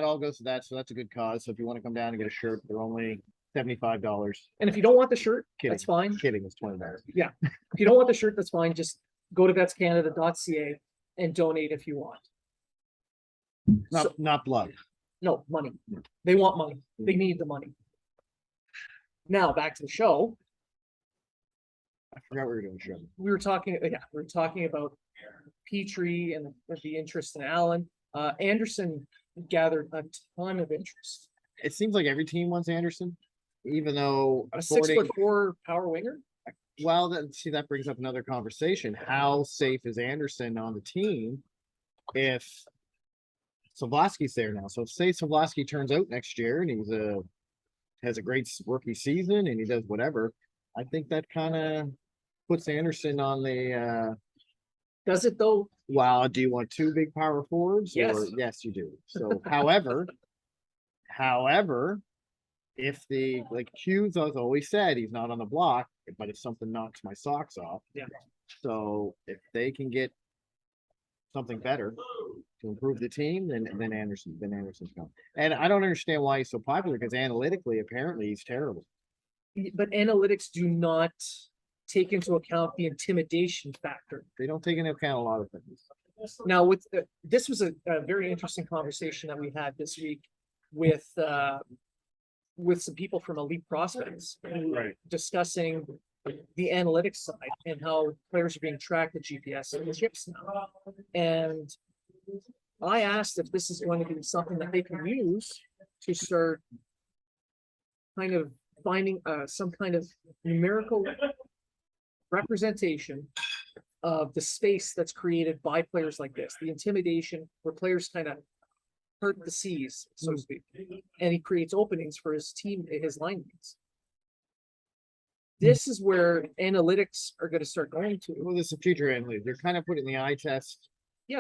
all goes to that. So that's a good cause. So if you want to come down and get a shirt, they're only $75. And if you don't want the shirt, Kidding. that's fine. Kidding, it's $20. If you don't want the shirt, that's fine. Just go to vetscanada.ca and donate if you want. Not blood. No, money. They want money. They need the money. Now back to the show. I forgot we were doing show. We were talking about Petrie and the interest in Allen. Anderson gathered a ton of interest. It seems like every team wants Anderson, even though A according, 6'4" power winger. well, that brings up another conversation. How safe is Anderson on the team if Slafkovsky's there now? So say Slafkovsky turns out next year and has a great rookie season and he does whatever. I think that kind of puts Anderson on the Does it though? well, do you want two big power forwards? Yes. Or yes, you do. So however, if like Hughes has always said, he's not on the block, but if something knocks my socks off. Yeah. So if they can get something better to improve the team, then Anderson's gone. And I don't understand why he's so popular because analytically, apparently he's terrible. But analytics do not take into account the intimidation factor. They don't take into account a lot of things. Now, with this was a very interesting conversation that we had this week with some people from Elite Prospects who were discussing the analytics side and how players are being tracked with GPS and chips now. And I asked if this is going to be something that they can use to start kind of finding some kind of numerical representation of the space that's created by players like this, the intimidation where players kind of hurt the seas, so to speak, and he creates openings for his team, his line mates. This is where analytics are going to start going to. Well, this is future analytics. They're kind of putting the eye test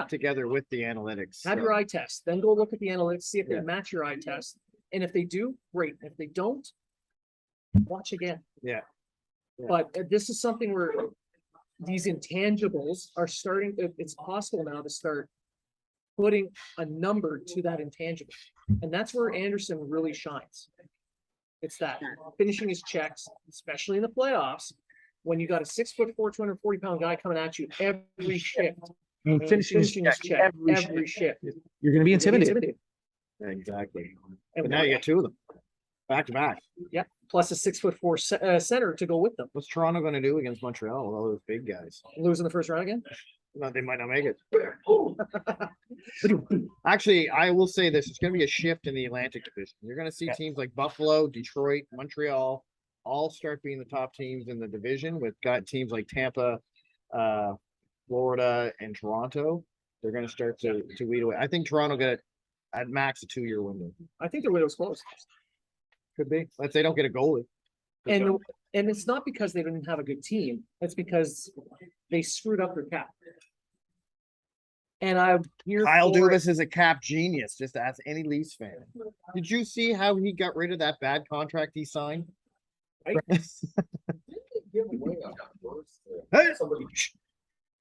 together with the analytics. Have your eye test, then go look at the analytics, see if they Yeah. match your eye test. And if they do, great. If they don't, watch again. Yeah. Yeah. But this is something where these intangibles are starting, it's possible now to start putting a number to that intangible. And that's where Anderson really shines. It's that finishing his checks, especially in the playoffs, when you got a 6'4", 240-pound guy coming at you every shift. Finishing his check every shift. You're going to be intimidated. Exactly. And But now you get two of them back to back. plus a 6'4" center to go with them. What's Toronto going to do against Montreal with all those big guys? Lose in the first round again? No, they might not make it. Actually, I will say this: it's going to be a shift in the Atlantic Division. You're going to see teams like Buffalo, Detroit, Montreal all start being the top teams in the division. With got teams like Tampa, Florida, and Toronto. They're going to start to weed away. I think Toronto got at max a 2-year window. I think the window's closed. Could be if they don't get a goalie. And it's not because they didn't have a good team. It's because they screwed up their cap. And I'm here Kyle for it. Dubas is a cap genius. Just ask any Leafs fan. Did you see how he got rid of that bad contract he signed? Right. Give away on that first, Hey! somebody-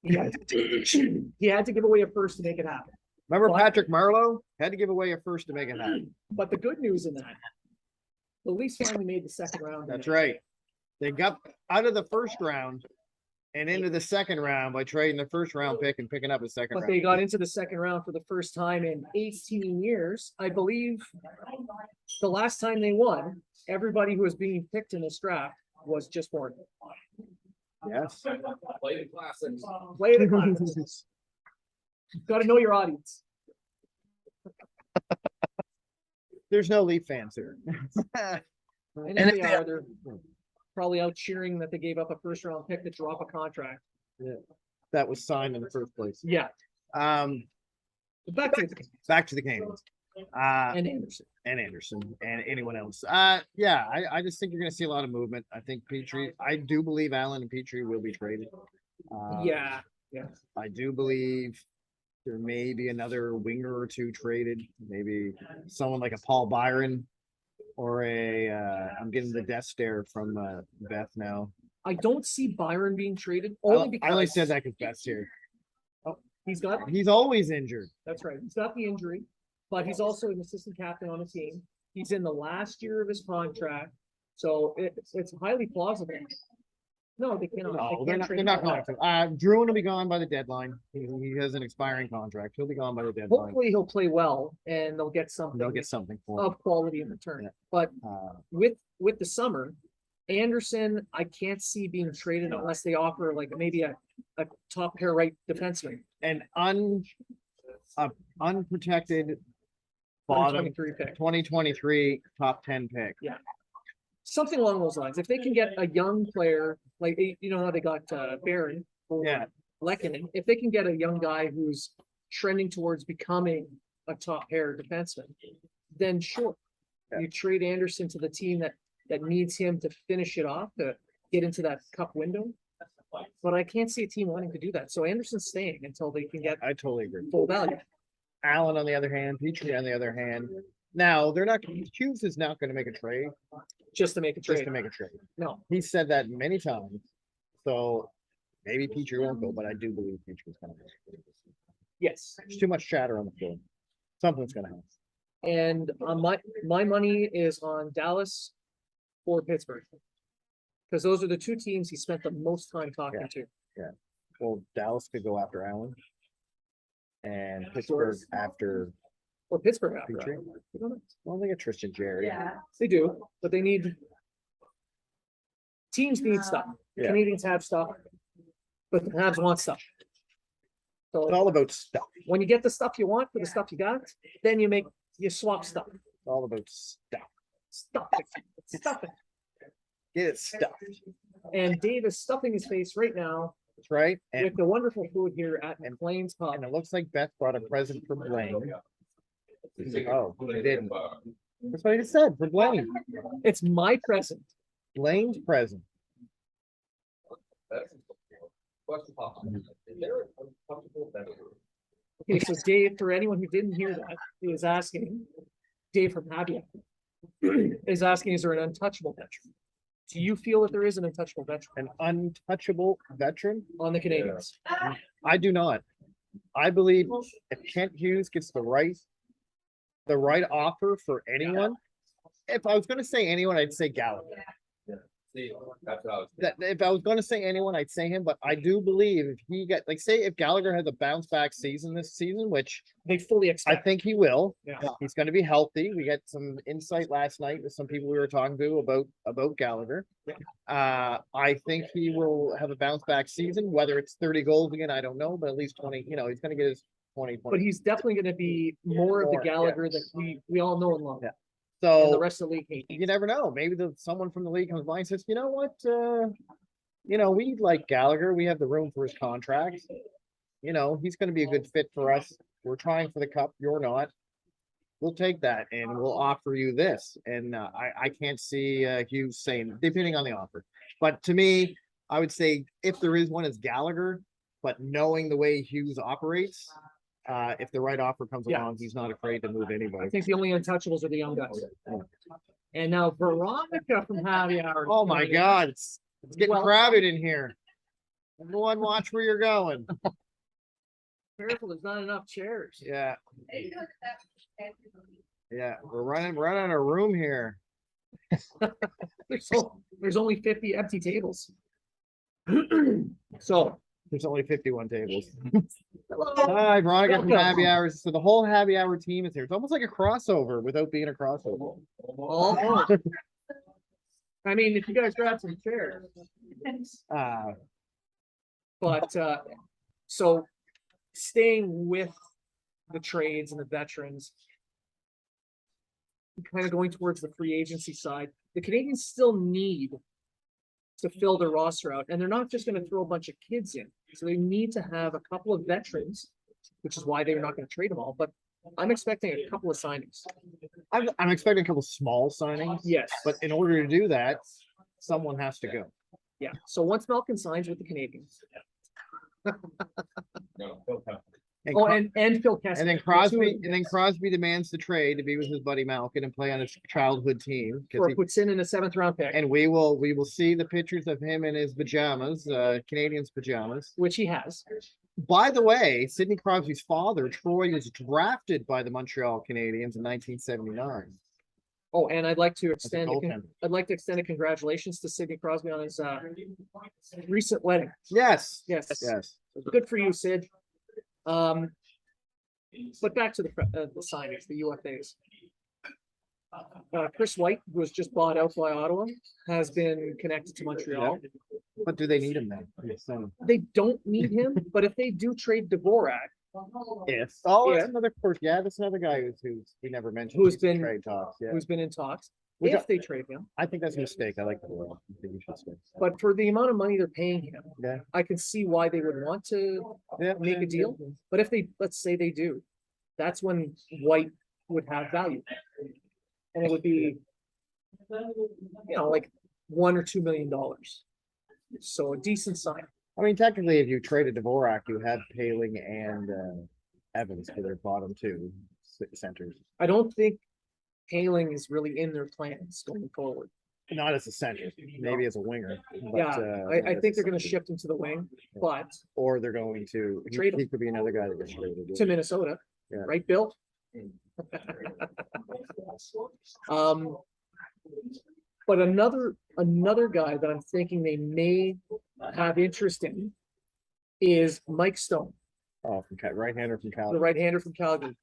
He had to give away a first to make it happen. Remember But- Patrick Marleau had to give away a first to make it happen. But the good news in that, the Leafs finally made the second round. That's right. They got out of the first round and into the second round by trading the first round pick and picking up a second But round. they got into the second round for the first time in 18 years. I believe the last time they won, everybody who was being picked in this draft was just born. Yes. Play the classics. Play the classics. Got to know your audience. There's no Leaf fans here. And if they are, they're probably out cheering that they gave up a first round pick to drop a contract. That was signed in the first place. Yeah. Um, Back to back to the Canadiens. and Anderson. And Anderson and anyone else. Yeah, I just think you're going to see a lot of movement. I think I do believe Allen and Petrie will be traded. Yeah. I do believe there may be another winger or two traded. Maybe someone like a Paul Byron or I'm getting the death stare from Beth now. I don't see Byron being traded I only because only said that because Beth's here. he's always injured. that's right. He's got the injury, but he's also an assistant captain on the team. He's in the last year of his contract, so it's highly plausible. No, they cannot. No, they they're can't not, trade they're not him. going to. Druin will be gone by the deadline. He has an expiring contract. He'll be gone by the deadline. Hopefully, he'll play well, and they'll get something. They'll get something for him. of quality in return. Yeah. But Uh, with the summer, Anderson, I can't see being traded unless they offer like maybe a top pair right defenseman. and unprotected bottom 2023 pick. 2023 top 10 pick. Something along those lines. If they can get a young player, like, you know how they got Barron or Yeah. Lehkonen, if they can get a young guy who's trending towards becoming a top pair defenseman, then sure. Yeah. You trade Anderson to the team that needs him to finish it off, to get into that cup window. But I can't see a team wanting to do that. So Anderson's staying until they can get I totally agree. full value. Allen on the other hand, Petrie on the other hand. Now they're not. Hughes is not going to make a trade Just to make a just trade. to make a trade. No, He said that many times. So maybe Petrie won't go, but I do believe Petrie's going to go. yes. There's too much chatter on the field. Something's going to happen. And my money is on Dallas or Pittsburgh. Because those are the two teams he spent the most time talking to. Well, Dallas could go after Allen, and Pittsburgh after Or Pittsburgh after Petrie. that. I don't know. Well, they get Tristan Jerry. They do, but they need. Teams need stuff. Yeah. Canadians have stuff. But the Habs want stuff. It's So all about stuff. when you get the stuff you want for the stuff you got, then you swap stuff. It's all about stuff. Stuff it. Stuff it. Get it stuffed. And Dave is stuffing his face right now That's right. And, with the wonderful food here at McLean's Pub. and it looks like Beth brought a present for Blaine. Oh, they didn't. That's what I just said for Blaine. It's my present. Blaine's present. Question pop. Is there an uncomfortable bedroom? Okay, so Dave, for anyone who didn't hear that, he was asking, Dave from Habia is asking, is there an untouchable veteran? Do you feel that there is an untouchable veteran An untouchable veteran? on the Canadians? I do not. I believe if Kent Hughes gets the right offer for anyone, if I was going to say anyone, I'd say Gallagher. See, that's what I was. That if I was going to say anyone, I'd say him. But I do believe if he got say if Gallagher has a bounce back season this season, which They fully I expect. think he will. Yeah. He's going to be healthy. We got some insight last night with some people we were talking to about Gallagher. I think he will have a bounce back season. Whether it's 30 goals again, I don't know, but at least 20. You know, he's going to get his 20. But he's definitely going to be more of the More, yeah. Gallagher that we all know and love. Yeah. And the So rest of the league hates. you never know. Maybe someone from the league comes by and says, you know what, we like Gallagher. We have the room for his contract. You know, he's going to be a good fit for us. We're trying for the cup. You're not. We'll take that and we'll offer you this. And I can't see Hughes saying, depending on the offer. But to me, I would say if there is one, it's Gallagher. But knowing the way Hughes operates, if the right offer comes Yeah. along, he's not afraid to move I anybody. think the only untouchables are the young guys. And now Veronica from Happy Hour. Oh my God, it's getting Well- crowded in here. Everyone watch where you're going. Careful, there's not enough chairs. Yeah, yeah, we're running a room here. There's only 50 empty tables. So, There's only 51 tables. hello. Hi, Veronica from Welcome. Happy Hours. So the whole Happy Hour team is here. It's almost like a crossover without being a crossover. Oh. I mean, if you guys grab some chairs, but so staying with the trades and the veterans, kind of going towards the free agency side, the Canadians still need to fill their roster out, and they're not just going to throw a bunch of kids in. So they need to have a couple of veterans, which is why they're not going to trade them all. But I'm expecting a couple of signings. I'm expecting a couple small signings, Yes, but in order to do that, someone has to go. yeah. So once Malkin signs with the Canadians, No, don't count. And oh, Cro- and Phil Kessel, and then Crosby demands the trade to be with his buddy Malkin and play on his childhood team. 'Cause for he- puts in a 7th round pick, And we will see the pictures of him in his pajamas, Canadians pajamas. which he has. By the way, Sidney Crosby's father, Troy, was drafted by the Montreal Canadiens in 1979. Oh, and I'd like to as a extend, goaltender. I'd like to extend a congratulations to Sidney Crosby on his recent wedding. Yes, Yes, yes. good for you, Sid. But back to the signings, the UFAs. Chris White, who was just bought out by Ottawa, has been connected to Montreal. But do they need him then? So, They don't need him, but if they do trade Dvorak, If, oh, If- that's another course, yeah, that's another guy who's, he never mentioned. Who's he's in been- trade talks, yeah. who's been in talks, We if got- they trade him, I think that's a mistake. I like the rule. I think you should stay. but for the amount of money they're paying him, Yeah. I can see why they would want to Yeah, make a deal. But if they, let's say they do, that's when White would have value. And it would be, like $1 or $2 million. So a decent sign. I mean, technically, if you traded Dvorak, you have Paling and Evans for their bottom two centers. I don't think Paling is really in their plans going forward. Not as a center, maybe as a winger. But, Yeah, I not think as they're a gonna center. shift him to the wing, but Or they're going to, Trade him. he could be another guy that gets traded. to Minnesota, Yeah. right, Bill? But another guy that I'm thinking they may have interest in is Mike Stone, Oh, right-hander from the Calgary. right-hander from Calgary.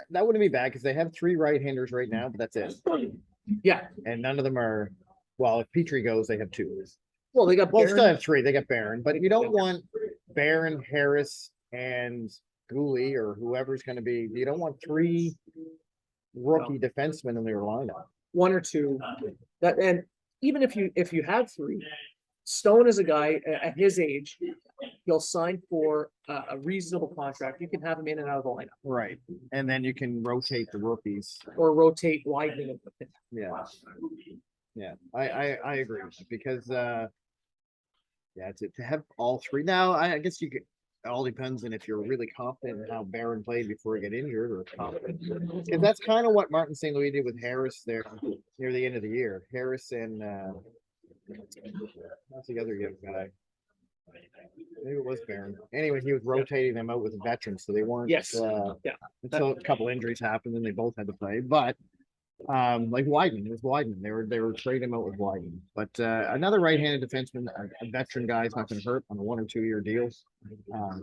That wouldn't be bad because they have three right-handers right now, but that's it. Yeah, And none of them are, well, if Petrie goes, they have two. well, they got Well, still Barron, have three. They got Barron, but you don't want Barron, Harris, and Gooley or whoever's going to be. You don't want three rookie defensemen in your lineup. one or two, that, and even if you had three, Stone is a guy at his age, he'll sign for a reasonable contract. You can have him in and out of the lineup Right. And then you can rotate the rookies. or rotate widening. Yeah. Yeah. I agree with that because yeah, to have all three. Now, I guess you could, it all depends on if you're really confident in how Barron played before he got injured or confident. Because that's kind of what Martin St. Louis did with Harris there near the end of the year. Harris and what's the other young guy? Maybe it was Barron. Anyway, he was rotating them out with veterans, so they weren't. Yes, yeah. Until a couple injuries happened, and they both had to play. But like Wyden, it was Wyden. They were trading him out with Wyden. But another right-handed defenseman, a veteran guy is not going to hurt on a 1 or 2 year deals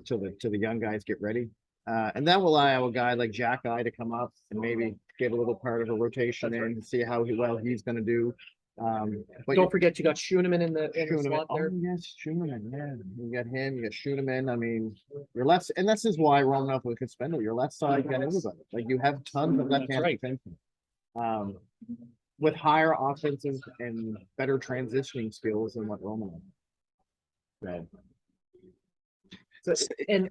till the young guys get ready. And that will allow a guy like Jack Eye to come up and maybe get a little part of a rotation and see how well he's going to do. But Don't forget, you got Schooneman in the Schooneman. slot there. Oh, yes, Schooneman. Yeah, you got him. You got Schooneman. I mean, your left, and this is why Romanoff was suspended. Your left side got everybody. Like you have tons of left-handed right. defensemen, with higher offensive and better transitioning skills than what Romanoff. Had. And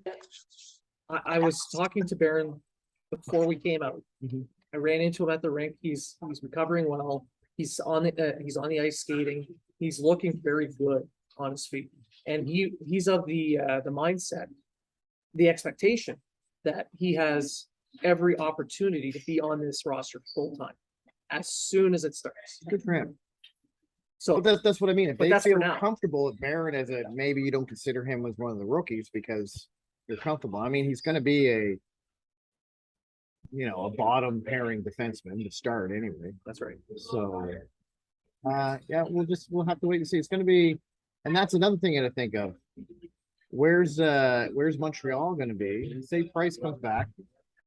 I was talking to Barron before we came out. Mhm. I ran into him at the rink. He's recovering well. He's on the ice skating. He's looking very good on his feet. And he's of the mindset, the expectation that he has every opportunity to be on this roster full time as soon as it starts. Good for him. So But that's what I mean. If But they that's for feel now. comfortable with Barron as a, maybe you don't consider him as one of the rookies because you're comfortable. I mean, he's going to be a bottom pairing defenseman to start anyway. that's right. So, yeah, we'll have to wait and see. It's going to be, and that's another thing to think of. Where's Montreal going to be? Say Price comes back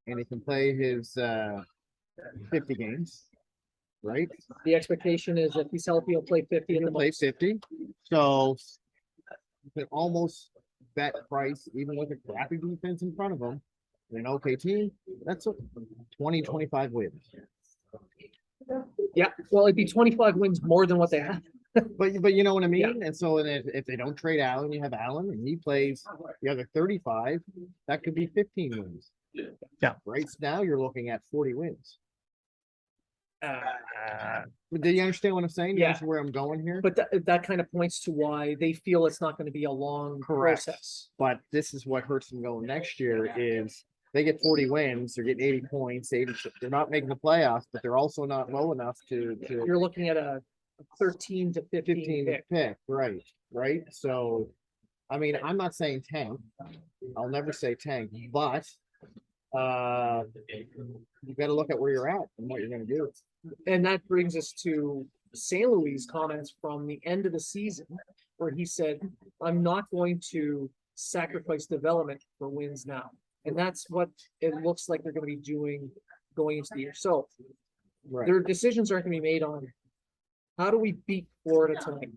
and he can play his 50 games, right? The expectation is if he's healthy, he'll play 50 He in the can play most. 50. So you can almost bet Price, even with a crappy defense in front of him, an okay team, that's a 20-25 wins. Yeah, well, it'd be 25 wins more than what they have. But you know what I mean? Yeah. And so if they don't trade Allen, you have Allen and he plays the other 35, that could be 15 wins. Yeah. Right now you're looking at 40 wins. Uh, But do you understand what I'm saying? You Yeah. understand where I'm going here? But that kind of points to why they feel it's not going to be a long Correct. process. But this is what hurts them going next year is they get 40 wins, they're getting 80 points, 80, they're not making the playoffs, but they're also not low enough to You're looking at a 13 to 15 15 pick. pick, right? So, I mean, I'm not saying tank. I'll never say tank, but you got to look at where you're at and what you're going to do. And that brings us to St. Louis' comments from the end of the season, where he said, I'm not going to sacrifice development for wins now. And that's what it looks like they're going to be doing going into the year. So Right. their decisions aren't going to be made on how do we beat Florida tonight?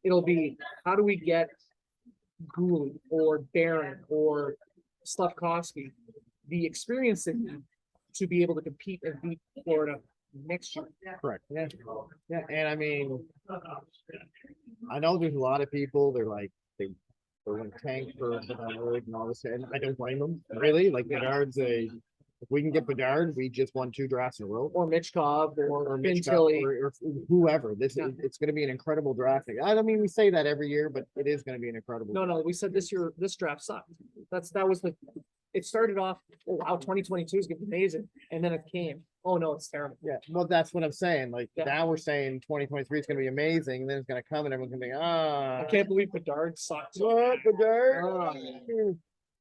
It'll be how do we get Gooley or Barron or Slafkovsky the experience they need to be able to compete and beat Florida next year. Correct. Yeah. Yeah. And I mean, I know there's a lot of people, they're like, they're going to tank for Bedard and all this, and I don't blame them, really. Like, Bedard's if we can get Bedard, we just won 2 drafts in a row. Or Mitch Cobb or Mitch Cup Tilly. or whoever. Yeah. It's going to be an incredible draft. I don't mean we say that every year, but it is going to be an incredible. No, we said this year, this draft sucked. That was it started off, oh wow, 2022 is gonna be amazing. And then it came, oh no, it's terrible. Yeah, well, that's what I'm saying. Like, Yeah. now we're saying 2023 is going to be amazing, and then it's going to come and everyone's going to be, I can't believe Bedard sucked. what, Bedard? Ah.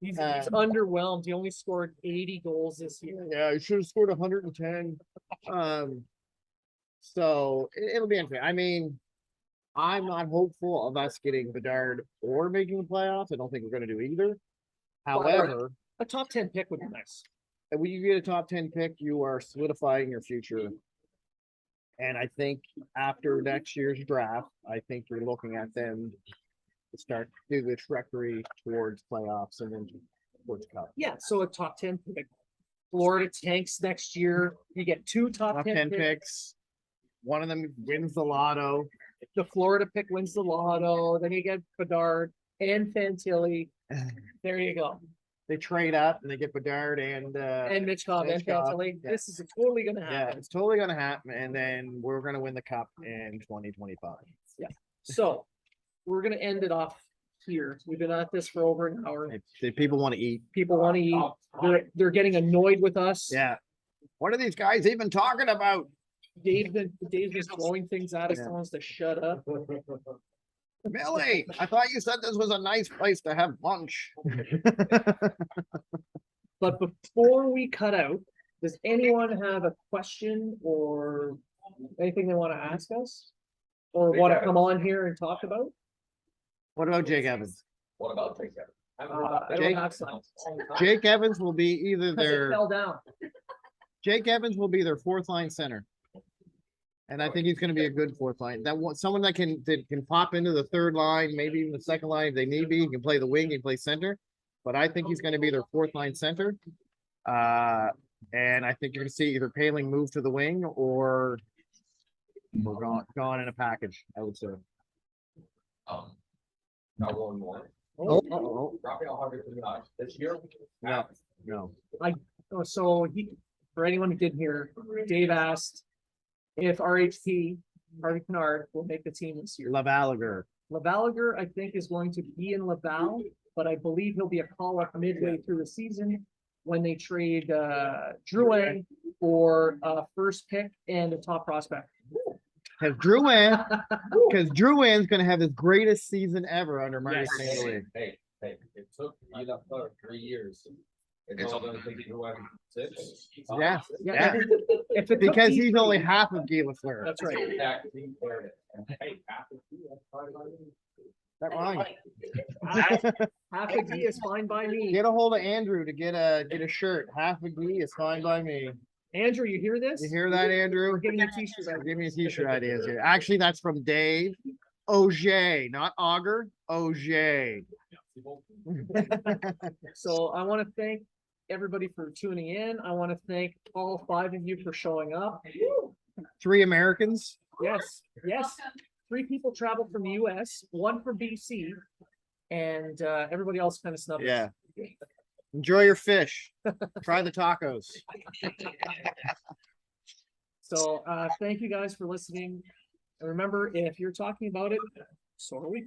He's underwhelmed. He only scored 80 goals this year. Yeah, he should have scored 110. So it'll be interesting. I mean, I'm not hopeful of us getting Bedard or making the playoffs. I don't think we're going to do either. However, A top 10 pick would be nice. when you get a top 10 pick, you are solidifying your future. And I think after next year's draft, I think you're looking at them to start to do the trajectory towards playoffs and then towards cup. Yeah, so a top 10 pick. Florida tanks next year. You get 2 top Top 10 10 picks. picks. One of them wins the lotto. The Florida pick wins the lotto. Then you get Bedard and Fantilli. There you go. They trade up and they get Bedard and Mitch Cobb and Mitch Cobb, Fantilli. yeah. This is totally gonna yeah, happen. it's totally gonna happen. And then we're gonna win the cup in 2025. So we're gonna end it off here. We've been at this for over an hour. If people want to eat, People want to eat. They're getting annoyed with us. yeah. What are these guys even talking about? Dave's been throwing things at us, Yeah. telling us to shut up. Millie, I thought you said this was a nice place to have lunch. But before we cut out, does anyone have a question or anything they want to ask us? Or want to come on here and talk about? What about Jake Evans? What about Jake Evans? I Jake- don't have some. Jake Evans will be either Because it their fell down. Jake Evans will be their 4th line center. And I think he's going to be a good 4th line. Someone that can pop into the 3rd line, maybe even the 2nd line if they need be. He can play the wing, he can play center. But I think he's going to be their 4th line center. And I think you're going to see either Paling move to the wing or we're gone in a package, I would say. Got one more. Oh, Dropping $100 this year. no, no. Oh, so for anyone who didn't hear, Dave asked if RHP, Harvey Pinard, will make the team this year. Lavaliger. Lavaliger, I think, is going to be in Laval, but I believe he'll be a call-up midway through the season when they trade Drouin for a first pick and a top prospect. Because Drouin's going to have his greatest season ever under Marty Yes. St. Louis. Hey, it took you that far 3 years. It's all gonna take you to 6. Yeah, Yeah. If it took because these he's only three- half of Guy Lafleur. That's right. That wrong. Half a D is fine by me. Get a hold of Andrew to get a shirt. Half a Guy is fine by me. Andrew, you hear this? You hear that, Andrew? We're giving you t-shirts. Give me a t-shirt ideas here. Actually, that's from Dave Auger, not Auger. Auger. So I want to thank everybody for tuning in. I want to thank all 5 of you for showing up. 3 Americans. Yes. 3 people traveled from the US, 1 from BC, and everybody else kind of snubbed us. Yeah. Enjoy your fish. Try the tacos. So thank you guys for listening. And remember, if you're talking about it, so are we.